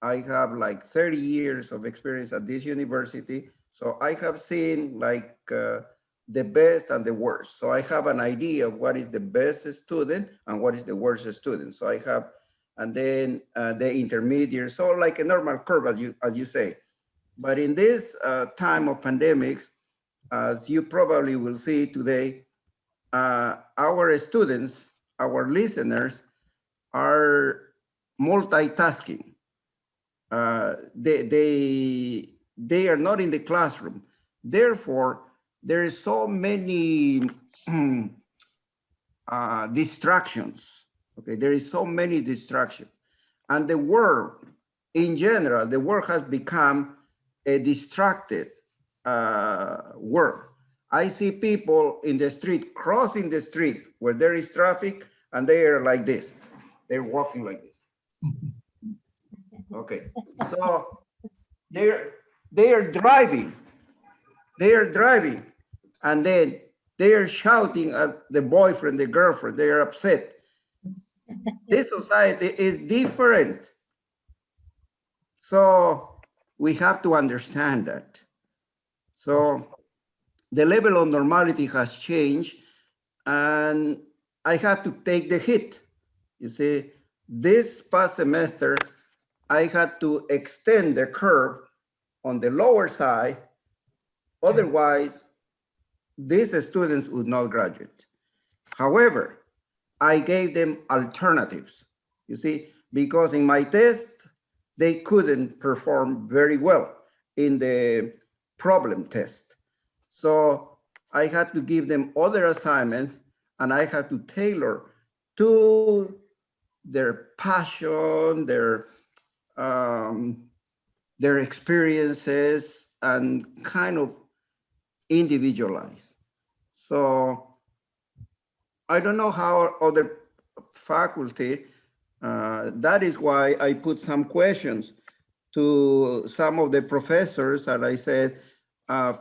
E: I have like 30 years of experience at this university. So I have seen like the best and the worst. So I have an idea of what is the best student and what is the worst student. So I have, and then the intermediate. So like a normal curve, as you say. But in this time of pandemics, as you probably will see today, our students, our listeners are multitasking. They are not in the classroom. Therefore, there is so many distractions. Okay, there is so many distractions, and the world in general, the world has become a distracted world. I see people in the street crossing the street where there is traffic, and they are like this. They're walking like this. Okay, so they are driving. They are driving, and then they are shouting at the boyfriend, the girlfriend. They are upset. This society is different. So we have to understand that. So the level of normality has changed, and I have to take the hit. You see, this past semester, I had to extend the curve on the lower side. Otherwise, these students would not graduate. However, I gave them alternatives, you see, because in my test, they couldn't perform very well in the problem test. So I had to give them other assignments, and I had to tailor to their passion, their experiences, and kind of individualize. So I don't know how other faculty, that is why I put some questions to some of the professors, and I said,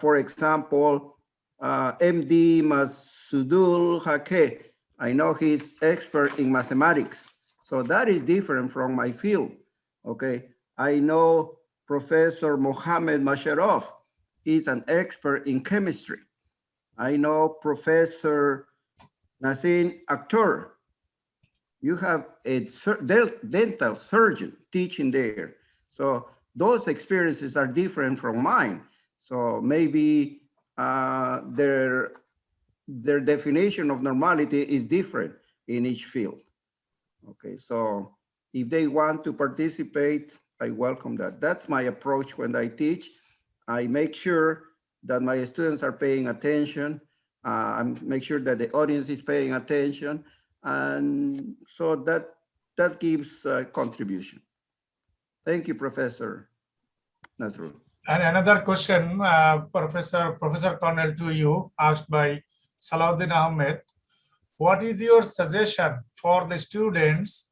E: for example, MD Masudul Hake, I know he's expert in mathematics. So that is different from my field, okay? I know Professor Mohammed Masharov, he's an expert in chemistry. I know Professor Nassim Akhtar, you have a dental surgeon teaching there. So those experiences are different from mine. So maybe their definition of normality is different in each field. Okay, so if they want to participate, I welcome that. That's my approach when I teach. I make sure that my students are paying attention. I make sure that the audience is paying attention. And so that gives a contribution. Thank you, Professor Nasrul.
D: And another question, Professor Cornell, to you, asked by Salahuddin Ahmed. What is your suggestion for the students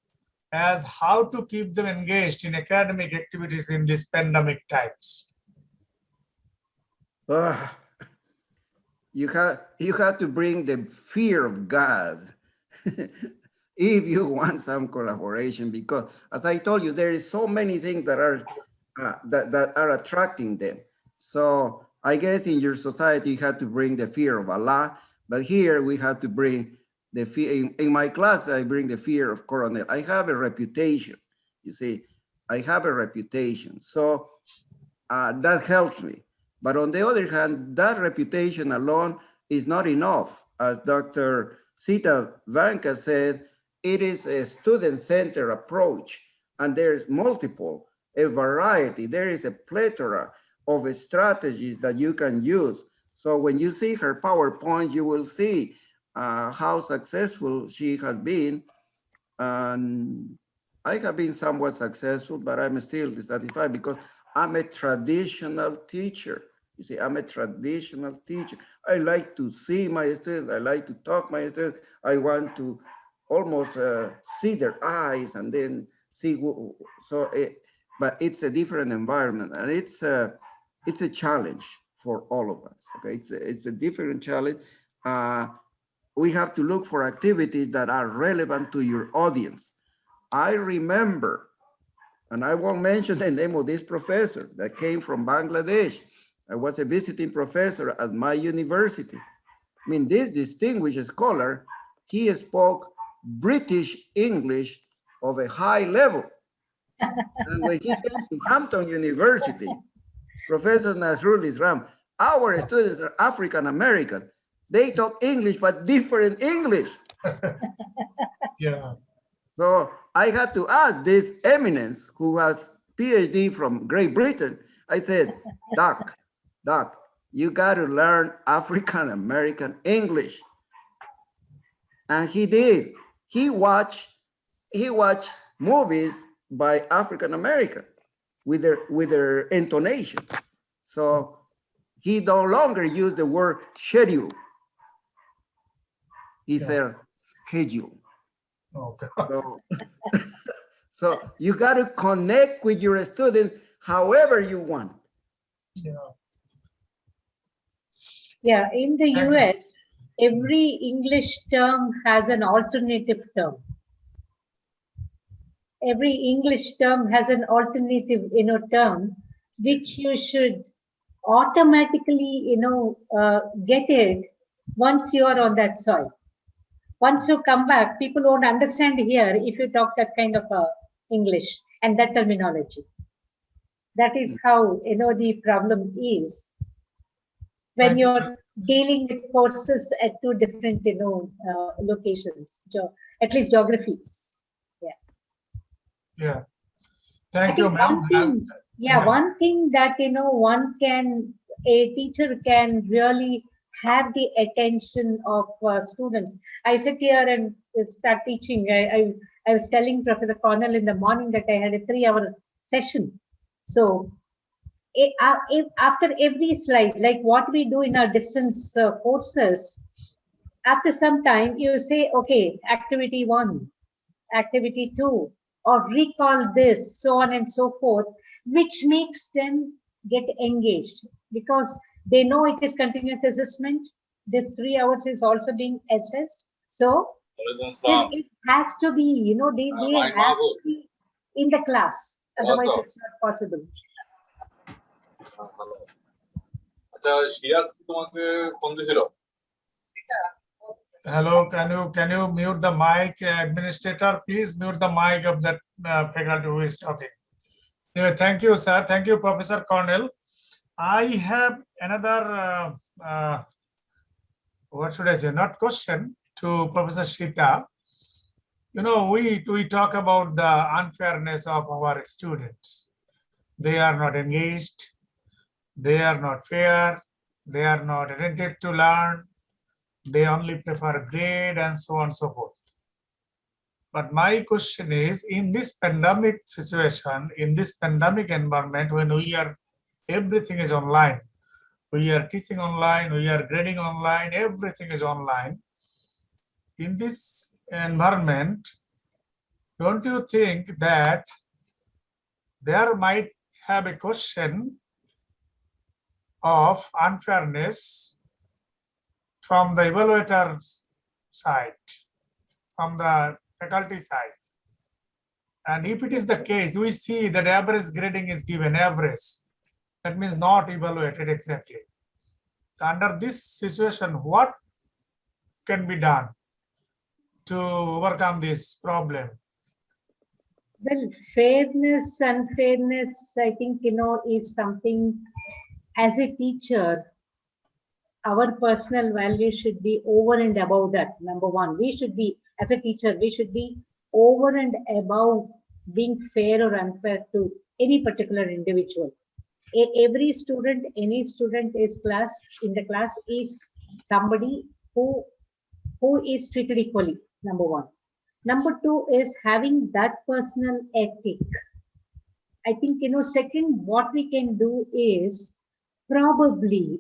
D: as how to keep them engaged in academic activities in these pandemic times?
E: You have to bring the fear of God if you want some collaboration, because as I told you, there is so many things that are that are attracting them. So I guess in your society you have to bring the fear of Allah, but here we have to bring the fear. In my class, I bring the fear of Coronel. I have a reputation, you see. I have a reputation. So that helps me. But on the other hand, that reputation alone is not enough. As Dr. Sita Vanka said, it is a student-centered approach, and there's multiple, a variety. There is a plethora of strategies that you can use. So when you see her PowerPoint, you will see how successful she has been. And I have been somewhat successful, but I'm still dissatisfied because I'm a traditional teacher. You see, I'm a traditional teacher. I like to see my students. I like to talk to my students. I want to almost see their eyes and then see. But it's a different environment, and it's a challenge for all of us. Okay, it's a different challenge. We have to look for activities that are relevant to your audience. I remember, and I won't mention the name of this professor that came from Bangladesh. I was a visiting professor at my university. I mean, this distinguished scholar, he spoke British English of a high level. And when he came to Hampton University, Professor Nasrul Islam, our students are African Americans. They talk English, but different English.
D: Yeah.
E: So I had to ask this eminence who has PhD from Great Britain. I said, Doc, you got to learn African American English. And he did. He watched movies by African American with their intonation. So he no longer used the word schedule. He said schedule.
D: Okay.
E: So you got to connect with your students however you want.
D: Yeah.
F: Yeah, in the US, every English term has an alternative term. Every English term has an alternative, term, which you should automatically, get it once you are on that soil. Once you come back, people won't understand here if you talk that kind of English and that terminology. That is how, the problem is when you're dealing with courses at two different, locations, at least geographies.
D: Yeah.
F: I
D: Thank you,
F: think
D: ma'am.
F: one thing that, a teacher can really have the attention of students. I sit here and start teaching. I was telling Professor Cornell in the morning that I had a 3-hour session. So if after every slide, like what we do in our distance courses, after some time you say, okay, activity 1, activity 2, or recall this, so on and so forth, which makes them get engaged because they know it is continuous assessment. This 3 hours is also being assessed. So it has to be, they have to be in the class. Otherwise, it's not possible.
D: Hello, can you mute the mic, administrator? Please mute the mic of that faculty who is talking. Anyway, thank you, sir. Thank you, Professor Cornell. I have another, what should I say, not question to Professor Shita. We talk about the unfairness of our students. They are not engaged. They are not fair. They are not attentive to learn. They only prefer grade and so on and so forth. But my question is, in this pandemic situation, in this pandemic environment, when everything is online, we are teaching online, we are grading online, everything is online. In this environment, don't you think that there might have a question of unfairness from the evaluator side, from the faculty side? And if it is the case, we see that average grading is given average. That means not evaluated exactly. Under this situation, what can be done to overcome this problem?
F: Well, fairness, unfairness, I think, is something as a teacher, our personal value should be over and above that. Number one, we should be, as a teacher, we should be over and above being fair or unfair to any particular individual. Every student, any student is in the class is somebody who is treated equally, number one. Number two is having that personal ethic. I think, second, what we can do is probably,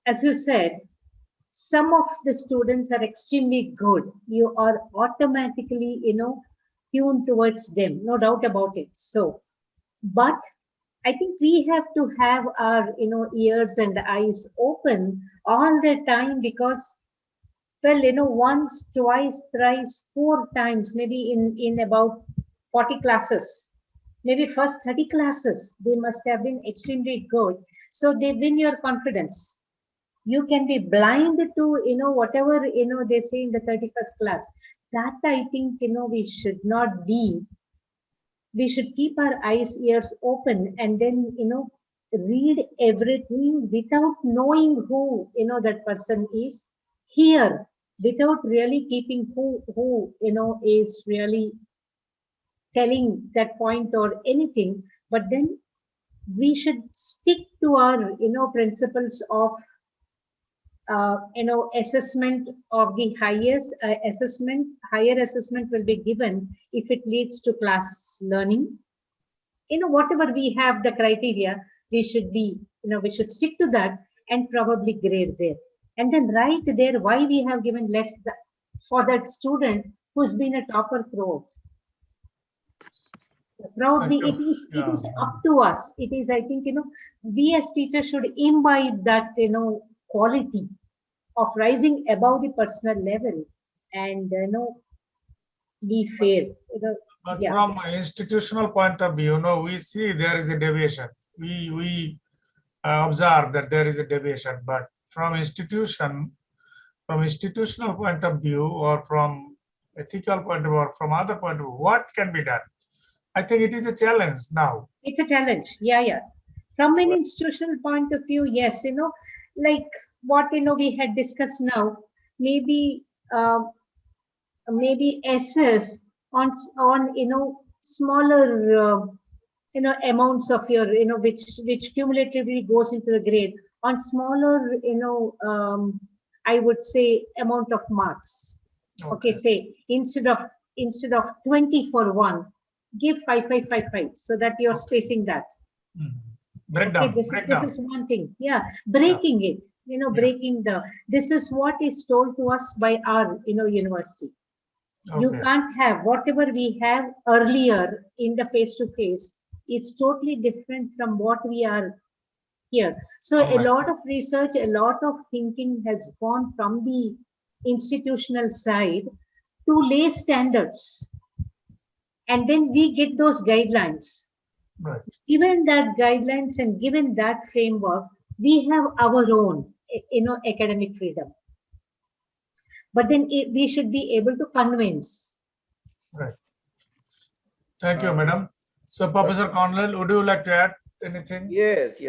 F: as you said, some of the students are extremely good. You are automatically, tuned towards them, no doubt about it. So, but I think we have to have our, ears and eyes open all the time because, well, once, twice, thrice, four times, maybe in about 40 classes, maybe first 30 classes, they must have been extremely good. So they win your confidence. You can be blind to, whatever, they say in the 31st class. That I think, we should not be. We should keep our eyes, ears open and then, read everything without knowing who, that person is here, without really keeping who, is really telling that point or anything. But then we should stick to our, principles of assessment of the highest assessment. Higher assessment will be given if it leads to class learning. Whatever we have the criteria, we should be, we should stick to that and probably grade there. And then right there, why we have given less for that student who's been a topper throughout. Probably it is up to us. It is, I think, we as teachers should imbibe that, quality of rising above the personal level and, be fair.
D: But
F: Yeah.
D: from an institutional point of view, we see there is a deviation. We observe that there is a deviation, but from institutional point of view, or from ethical point of view, or from other point of view, what can be done? I think it is a challenge now.
F: It's a challenge. Yeah. From an institutional point of view, yes, like what, we had discussed now, maybe, maybe assess on, smaller, amounts of your, which cumulatively goes into the grade on smaller, I would say amount of marks. Okay, say instead of 20 for one, give 5, 5, 5, 5, so that you're spacing that.
D: Breakdown.
F: Okay, this is one thing. Yeah, breaking it. Breaking this is what is told to us by our, university.
D: Okay.
F: You can't have whatever we have earlier in the face-to-face. It's totally different from what we are here. So a lot of research, a lot of thinking has gone from the institutional side to lay standards. And then we get those guidelines.
D: Right.
F: Given that guidelines and given that framework, we have our own, academic freedom. But then we should be able to convince.
D: Right. Thank you, madam. So, Professor Cornell, would you like to add anything?
E: Yes.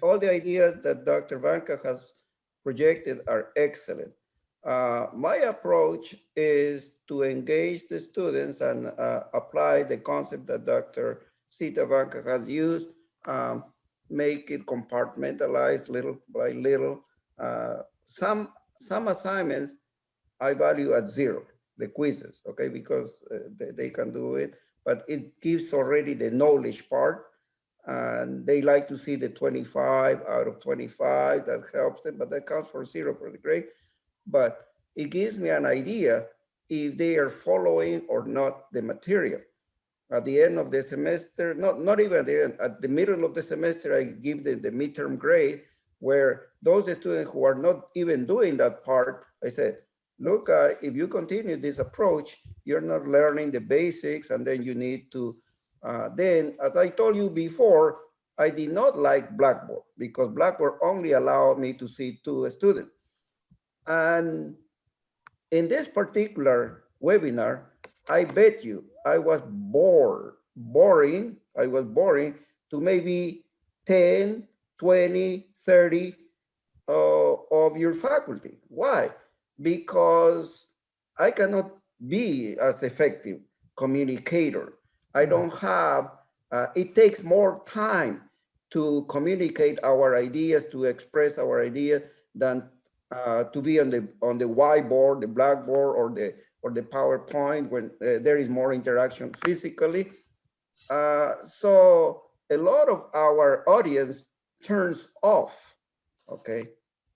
E: All the ideas that Dr. Vanka has projected are excellent. My approach is to engage the students and apply the concept that Dr. Sita Vanka has used, make it compartmentalized little by little. Some assignments I value at 0, the quizzes, okay, because they can do it, but it gives already the knowledge part, and they like to see the 25 out of 25, that helps them, but that counts for 0 for the grade. But it gives me an idea if they are following or not the material. At the end of the semester, not even at the end, at the middle of the semester, I give them the midterm grade, where those students who are not even doing that part, I said, look, if you continue this approach, you're not learning the basics, and then you need to, then, as I told you before, I did not like Blackboard because Blackboard only allowed me to see 2 students. And in this particular webinar, I bet you, I was boring to maybe 10, 20, 30 of your faculty. Why? Because I cannot be as effective communicator. I don't have, it takes more time to communicate our ideas, to express our ideas than to be on the whiteboard, the blackboard, or the PowerPoint when there is more interaction physically. So a lot of our audience turns off, okay?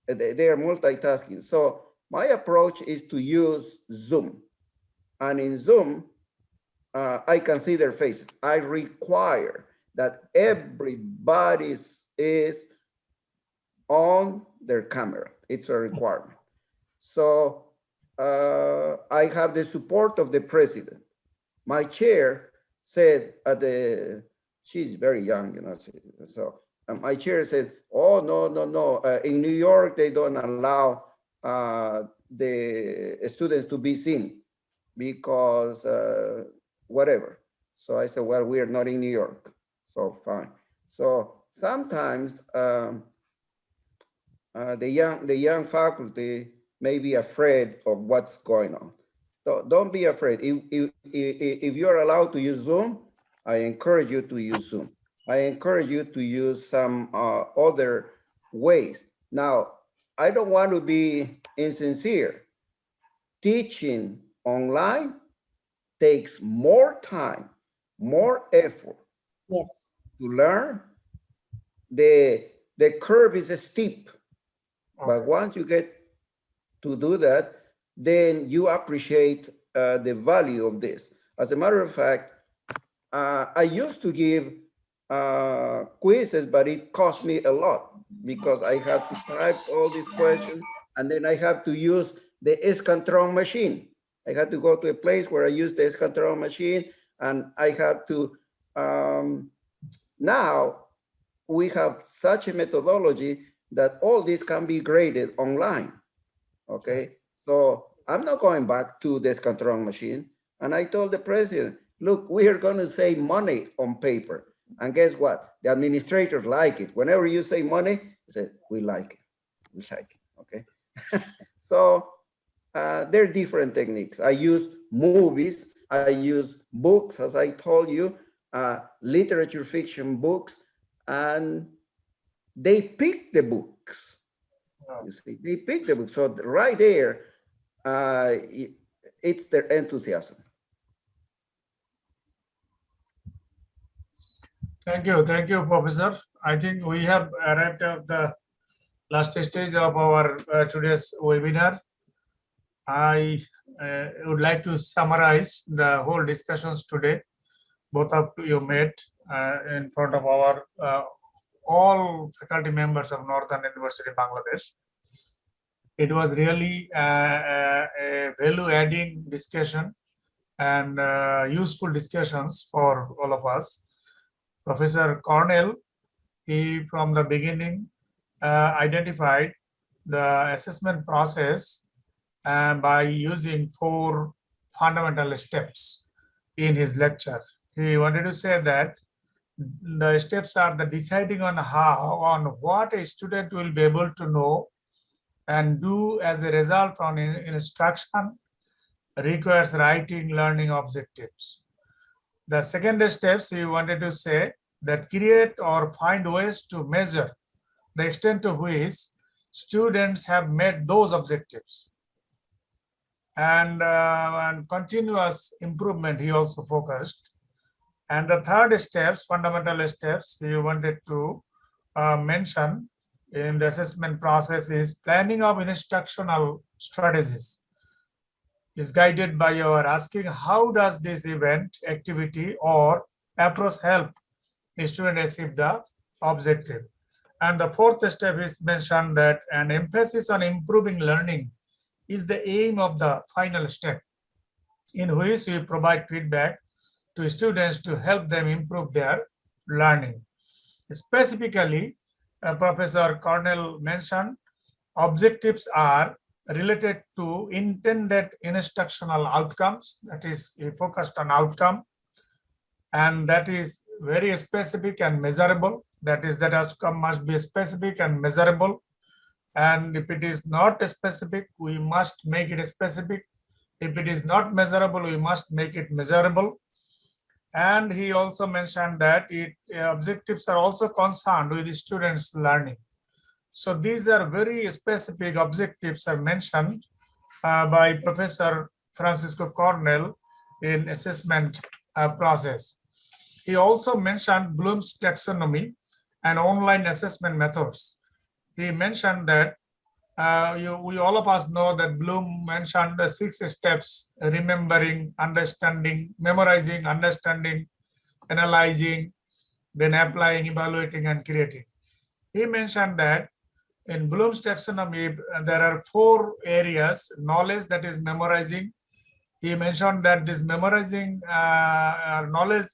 E: They are multitasking. So my approach is to use Zoom. And in Zoom, I can see their faces. I require that everybody is on their camera. It's a requirement. So I have the support of the president. My chair said she's very young, you know, so my chair said, oh, no. In New York, they don't allow the students to be seen because whatever. So I said, well, we are not in New York, so fine. So sometimes the young faculty may be afraid of what's going on. So don't be afraid. If you're allowed to use Zoom, I encourage you to use Zoom. I encourage you to use some other ways. Now, I don't want to be insincere. Teaching online takes more time, more effort.
F: Yes.
E: To learn. The curve is steep, but once you get to do that, then you appreciate the value of this. As a matter of fact, I used to give quizzes, but it cost me a lot because I have to type all these questions and then I have to use the Escantron machine. I had to go to a place where I use the Escantron machine and I have to, now we have such a methodology that all this can be graded online, okay? So I'm not going back to the Escantron machine. And I told the president, look, we are going to save money on paper. And guess what? The administrators like it. Whenever you say money, they say, we like it, okay? So there are different techniques. I use movies, I use books, as I told you, literature fiction books, and they pick the books. You see, they pick the books. So right there, it's their enthusiasm.
D: Thank you, Professor. I think we have arrived at the last stage of our today's webinar. I would like to summarize the whole discussions today. Both of you made in front of our all faculty members of Northern University, Bangladesh. It was really a value-adding discussion and useful discussions for all of us. Professor Cornell, he from the beginning identified the assessment process by using 4 fundamental steps in his lecture. He wanted to say that the steps are the deciding on what a student will be able to know and do as a result from instruction requires writing learning objectives. The second steps he wanted to say that create or find ways to measure the extent to which students have met those objectives. And continuous improvement he also focused. And the third steps, fundamental steps he wanted to mention in the assessment process is planning of instructional strategies. Is guided by your asking how does this event, activity or approach help the student achieve the objective. And the fourth step is mentioned that an emphasis on improving learning is the aim of the final step, in which we provide feedback to students to help them improve their learning. Specifically, Professor Cornell mentioned objectives are related to intended instructional outcomes. That is, he focused on outcome, and that is very specific and measurable. That is, that outcome must be specific and measurable. And if it is not specific, we must make it specific. If it is not measurable, we must make it measurable. And he also mentioned that objectives are also concerned with the students' learning. So these are very specific objectives are mentioned by Professor Francisco Cornell in assessment process. He also mentioned Bloom's taxonomy and online assessment methods. He mentioned that we all of us know that Bloom mentioned the 6 steps: remembering, understanding, memorizing, understanding, analyzing, then applying, evaluating, and creating. He mentioned that in Bloom's taxonomy, there are 4 areas: knowledge, that is memorizing. He mentioned that this memorizing knowledge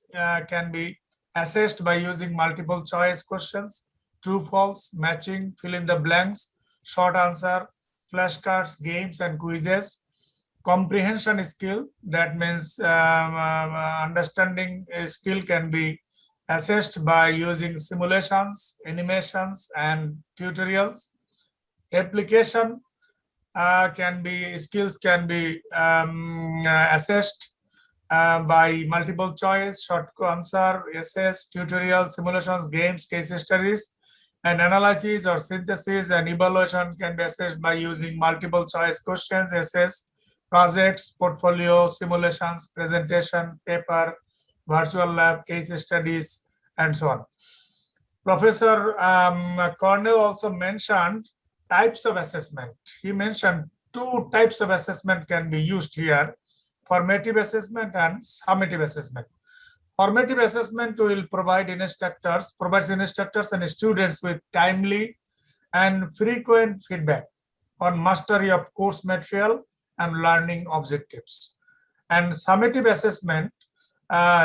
D: can be assessed by using multiple choice questions, true, false, matching, fill in the blanks, short answer, flashcards, games, and quizzes. Comprehension skill, that means understanding skill can be assessed by using simulations, animations, and tutorials. Application skills can be assessed by multiple choice, short answer, essays, tutorials, simulations, games, case studies. And analysis or synthesis and evaluation can be assessed by using multiple choice questions, essays, projects, portfolio, simulations, presentation, paper, virtual lab, case studies, and so on. Professor Cornell also mentioned types of assessment. He mentioned 2 types of assessment can be used here: formative assessment and summative assessment. Formative assessment will provides instructors and students with timely and frequent feedback on mastery of course material and learning objectives. And summative assessment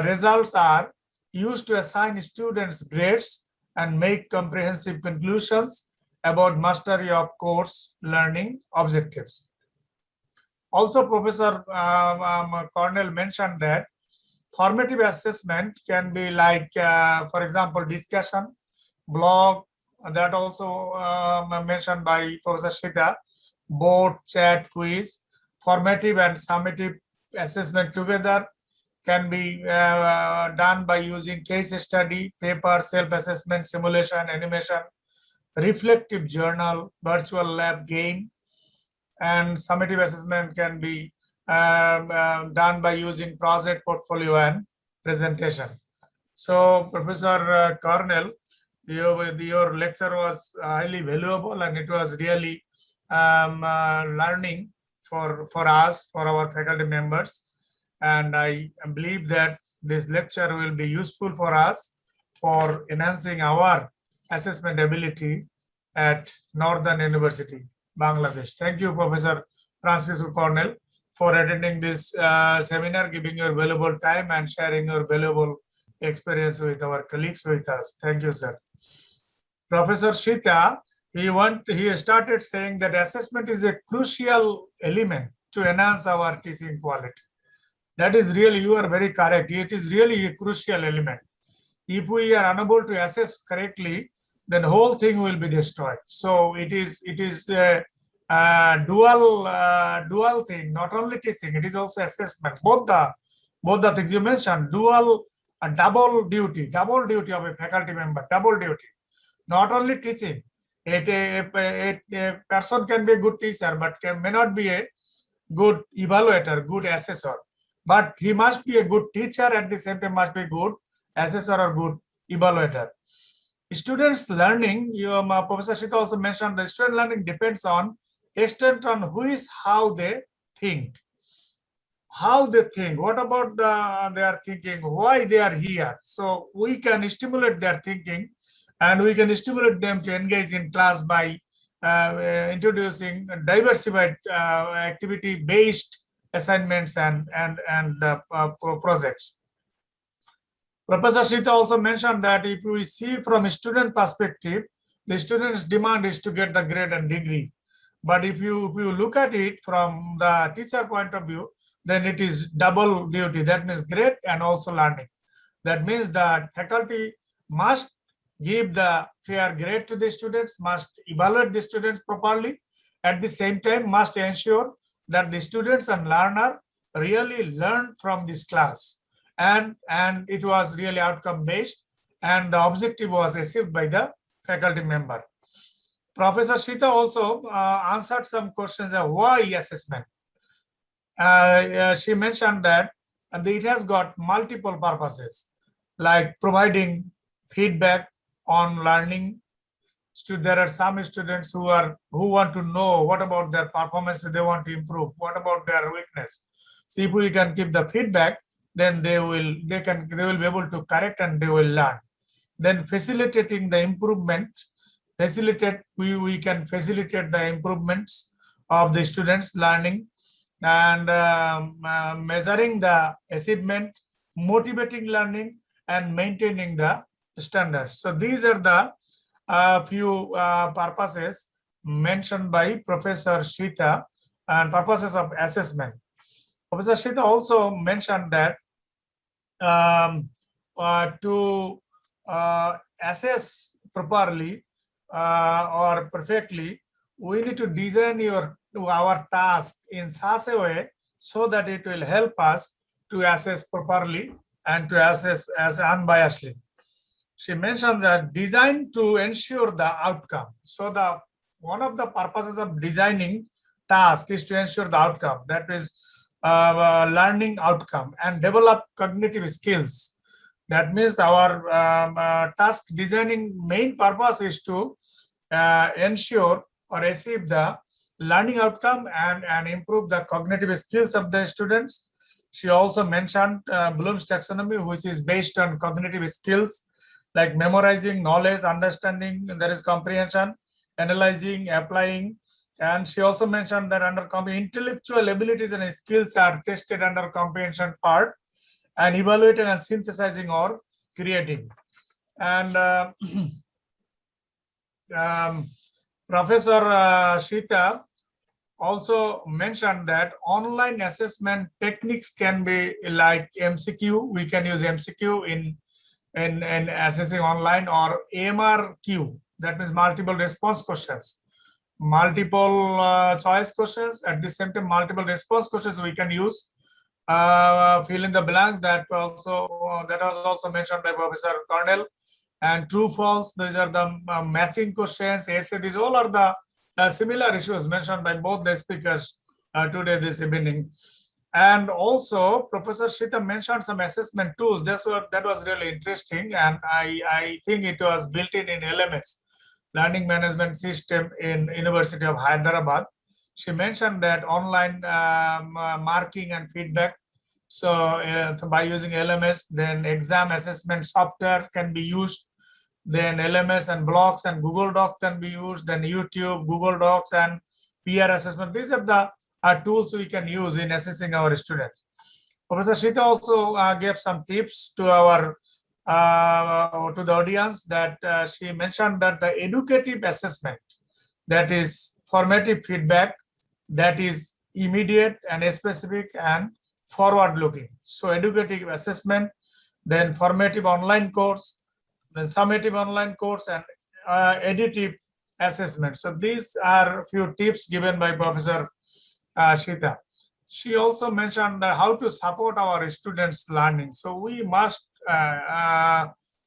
D: results are used to assign students grades and make comprehensive conclusions about mastery of course learning objectives. Also, Professor Cornell mentioned that formative assessment can be like, for example, discussion, blog, that also mentioned by Professor Shita, board, chat, quiz. Formative and summative assessment together can be done by using case study, paper, self-assessment, simulation, animation, reflective journal, virtual lab, game. And summative assessment can be done by using project, portfolio, and presentation. So, Professor Cornell, your lecture was highly valuable, and it was really learning for us, for our faculty members. And I believe that this lecture will be useful for us for enhancing our assessment ability at Northern University, Bangladesh. Thank you, Professor Francisco Cornell, for attending this seminar, giving your valuable time and sharing your valuable experience with our colleagues with us. Thank you, sir. Professor Shita, he started saying that assessment is a crucial element to enhance our teaching quality. That is really, you are very correct. It is really a crucial element. If we are unable to assess correctly, then the whole thing will be destroyed. So it is a dual thing, not only teaching, it is also assessment. Both the things you mentioned, double duty of a faculty member, double duty. Not only teaching, a person can be a good teacher, but may not be a good evaluator, good assessor. But he must be a good teacher, at the same time must be good assessor or good evaluator. Students learning, Professor Shita also mentioned, the student learning depends on extent on how they think. What about their thinking, why they are here? So we can stimulate their thinking, and we can stimulate them to engage in class by introducing diversified activity-based assignments and projects. Professor Shita also mentioned that if we see from a student perspective, the student's demand is to get the grade and degree. But if you look at it from the teacher point of view, then it is double duty. That means grade and also learning. That means that faculty must give the fair grade to the students, must evaluate the students properly, at the same time must ensure that the students and learner really learn from this class, and it was really outcome based, and the objective was achieved by the faculty member. Professor Shita also answered some questions of why assessment. She mentioned that it has got multiple purposes, like providing feedback on learning. There are some students who want to know what about their performance they want to improve, what about their weakness. So if we can give the feedback, then they will be able to correct and they will learn. Then facilitating the improvement, we can facilitate the improvements of the students learning, and measuring the achievement, motivating learning, and maintaining the standards. So these are the few purposes mentioned by Professor Shita and purposes of assessment. Professor Shita also mentioned that to assess properly or perfectly, we need to design our task in such a way so that it will help us to assess properly and to assess as unbiasedly. She mentioned that design to ensure the outcome. So one of the purposes of designing task is to ensure the outcome, that is learning outcome, and develop cognitive skills. That means our task designing main purpose is to ensure or achieve the learning outcome and improve the cognitive skills of the students. She also mentioned Bloom's taxonomy, which is based on cognitive skills like memorizing, knowledge, understanding, there is comprehension, analyzing, applying. And she also mentioned that under intellectual abilities and skills are tested under comprehension part, and evaluating and synthesizing or creating. And Professor Shita also mentioned that online assessment techniques can be like MCQ. We can use MCQ in assessing online, or MRQ, that means multiple response questions, multiple choice questions. At the same time, multiple response questions we can use. Fill in the blanks, that was also mentioned by Professor Cornell. And true false, these are the matching questions, essay. These all are the similar issues mentioned by both the speakers today this evening. And also Professor Shita mentioned some assessment tools. That was really interesting, and I think it was built in LMS, Learning Management System, in University of Hyderabad. She mentioned that online marking and feedback. So by using LMS, then exam assessment software can be used. Then LMS and blocks and Google Docs can be used. Then YouTube, Google Docs, and peer assessment. These are the tools we can use in assessing our students. Professor Shita also gave some tips to our to the audience, that she mentioned that the educative assessment, that is formative feedback, that is immediate and specific and forward looking. So educative assessment, then formative online course, then summative online course, and additive assessment. So these are a few tips given by Professor Shita. She also mentioned that how to support our students' learning. So we must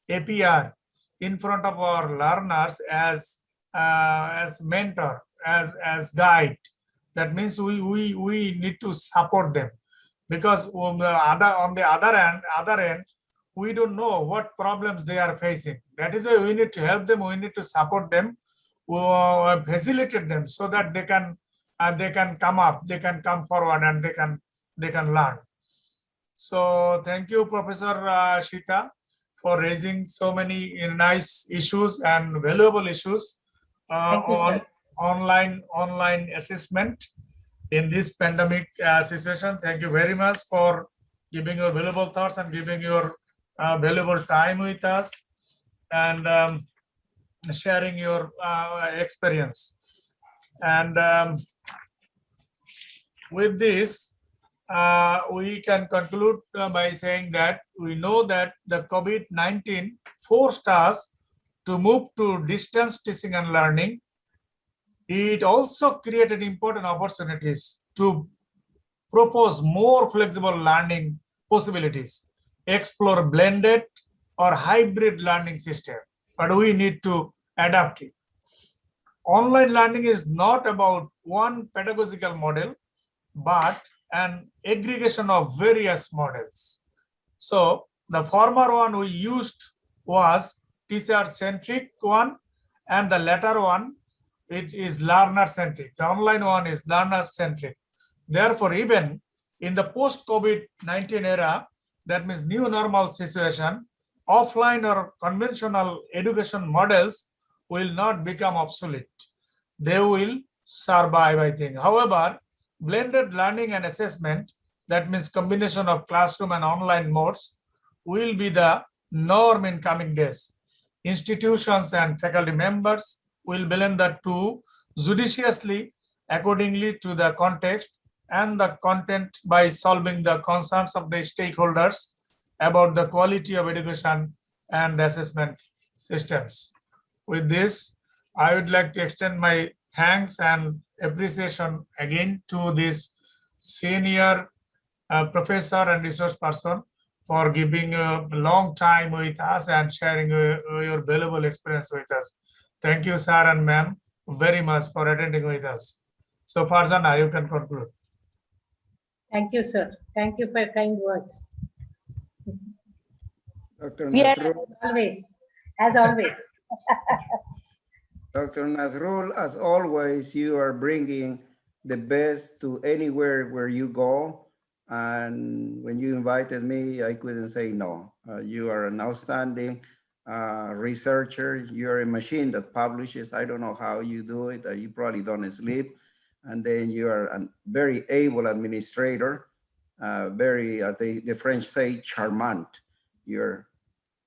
D: appear in front of our learners as mentor, as guide. That means we need to support them, because on the other end, we don't know what problems they are facing. That is why we need to help them. We need to support them, facilitate them, so that they can come up, they can come forward, and they can learn. So thank you, Professor Shita, for raising so many nice issues and valuable issues on online assessment in this pandemic situation. Thank you very much for giving your valuable thoughts and giving your valuable time with us, and sharing your experience. And with this, we can conclude by saying that we know that the COVID-19 forced us to move to distance teaching and learning. It also created important opportunities to propose more flexible learning possibilities, explore blended or hybrid learning system, but we need to adapt it. Online learning is not about one pedagogical model, but an aggregation of various models. So the former one we used was teacher-centric one, and the latter one, it is learner-centric. The online one is learner-centric. Therefore, even in the post-COVID-19 era, that means new normal situation, offline or conventional education models will not become obsolete. They will survive, I think. However, blended learning and assessment, that means combination of classroom and online modes, will be the norm in coming days. Institutions and faculty members will blend the two judiciously accordingly to the context and the content by solving the concerns of the stakeholders about the quality of education and assessment systems. With this, I would like to extend my thanks and appreciation again to this senior professor and research person for giving a long time with us and sharing your valuable experience with us. Thank you, sir and ma'am, very much for attending with us. So, Farzana, you can conclude.
F: Thank you, sir. Thank you for your kind words.
E: Dr.
B: We are-
E: Nasrul,
F: As always.
E: Dr. Nasrul, as always, you are bringing the best to anywhere where you go. And when you invited me, I couldn't say no. You are an outstanding researcher. You're a machine that publishes. I don't know how you do it. You probably don't sleep. And then you are a very able administrator, very, the French say, charmant. You're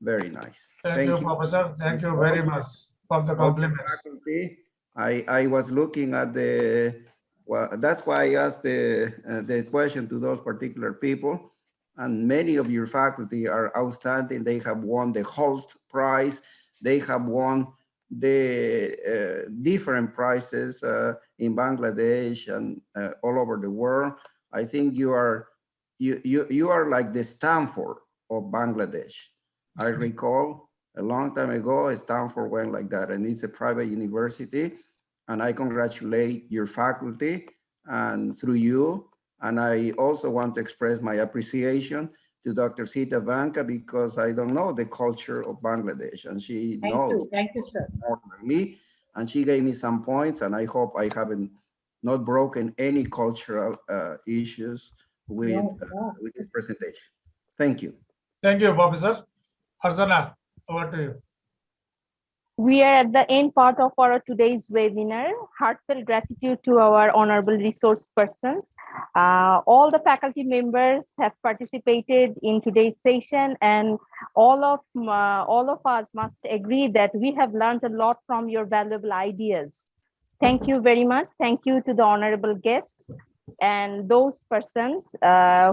E: very nice.
D: Thank you, Professor. Thank you very much for the compliments.
E: Faculty, I was looking at the, well, that's why I asked the question to those particular people. And many of your faculty are outstanding. They have won the Holt Prize. They have won the different prizes in Bangladesh and all over the world. I think you are like the Stanford of Bangladesh. I recall a long time ago, Stanford went like that, and it's a private university. And I congratulate your faculty and through you. And I also want to express my appreciation to Dr. Sita Vanka, because I don't know the culture of Bangladesh, and she knows
F: Thank you, sir.
E: more than me. And she gave me some points, and I hope I haven't not broken any cultural issues with, with this presentation. Thank you.
D: Thank you, Professor. Farzana, over to you.
B: We are at the end part of our today's webinar. Heartfelt gratitude to our honorable resource persons. All the faculty members have participated in today's session, and all of us must agree that we have learned a lot from your valuable ideas. Thank you very much. Thank you to the honorable guests and those persons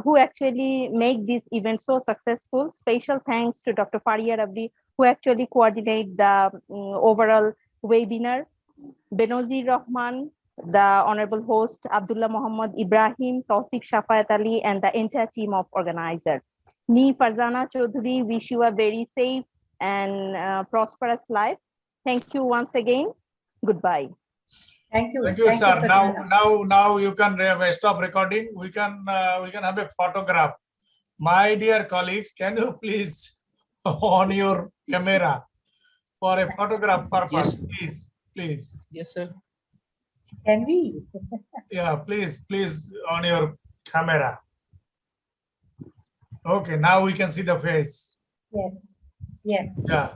B: who actually make this event so successful. Special thanks to Dr. Faria Rabdi, who actually coordinate the overall webinar. Benazir Rahman, the honorable host, Abdullah Muhammad Ibrahim, Tausif Shafayat Ali, and the entire team of organizer. Me, Farzana Chaudhuri, wish you a very safe and prosperous life. Thank you once again. Goodbye.
F: Thank you.
D: Thank you, sir.
F: Farzana.
D: Now you can stop recording. We can have a photograph. My dear colleagues, can you please on your camera for a photograph purpose?
G: Yes.
D: Please.
G: Yes, sir.
F: Can we?
D: Yeah, please on your camera. Okay, now we can see the face.
F: Yes. Yes.
D: Yeah.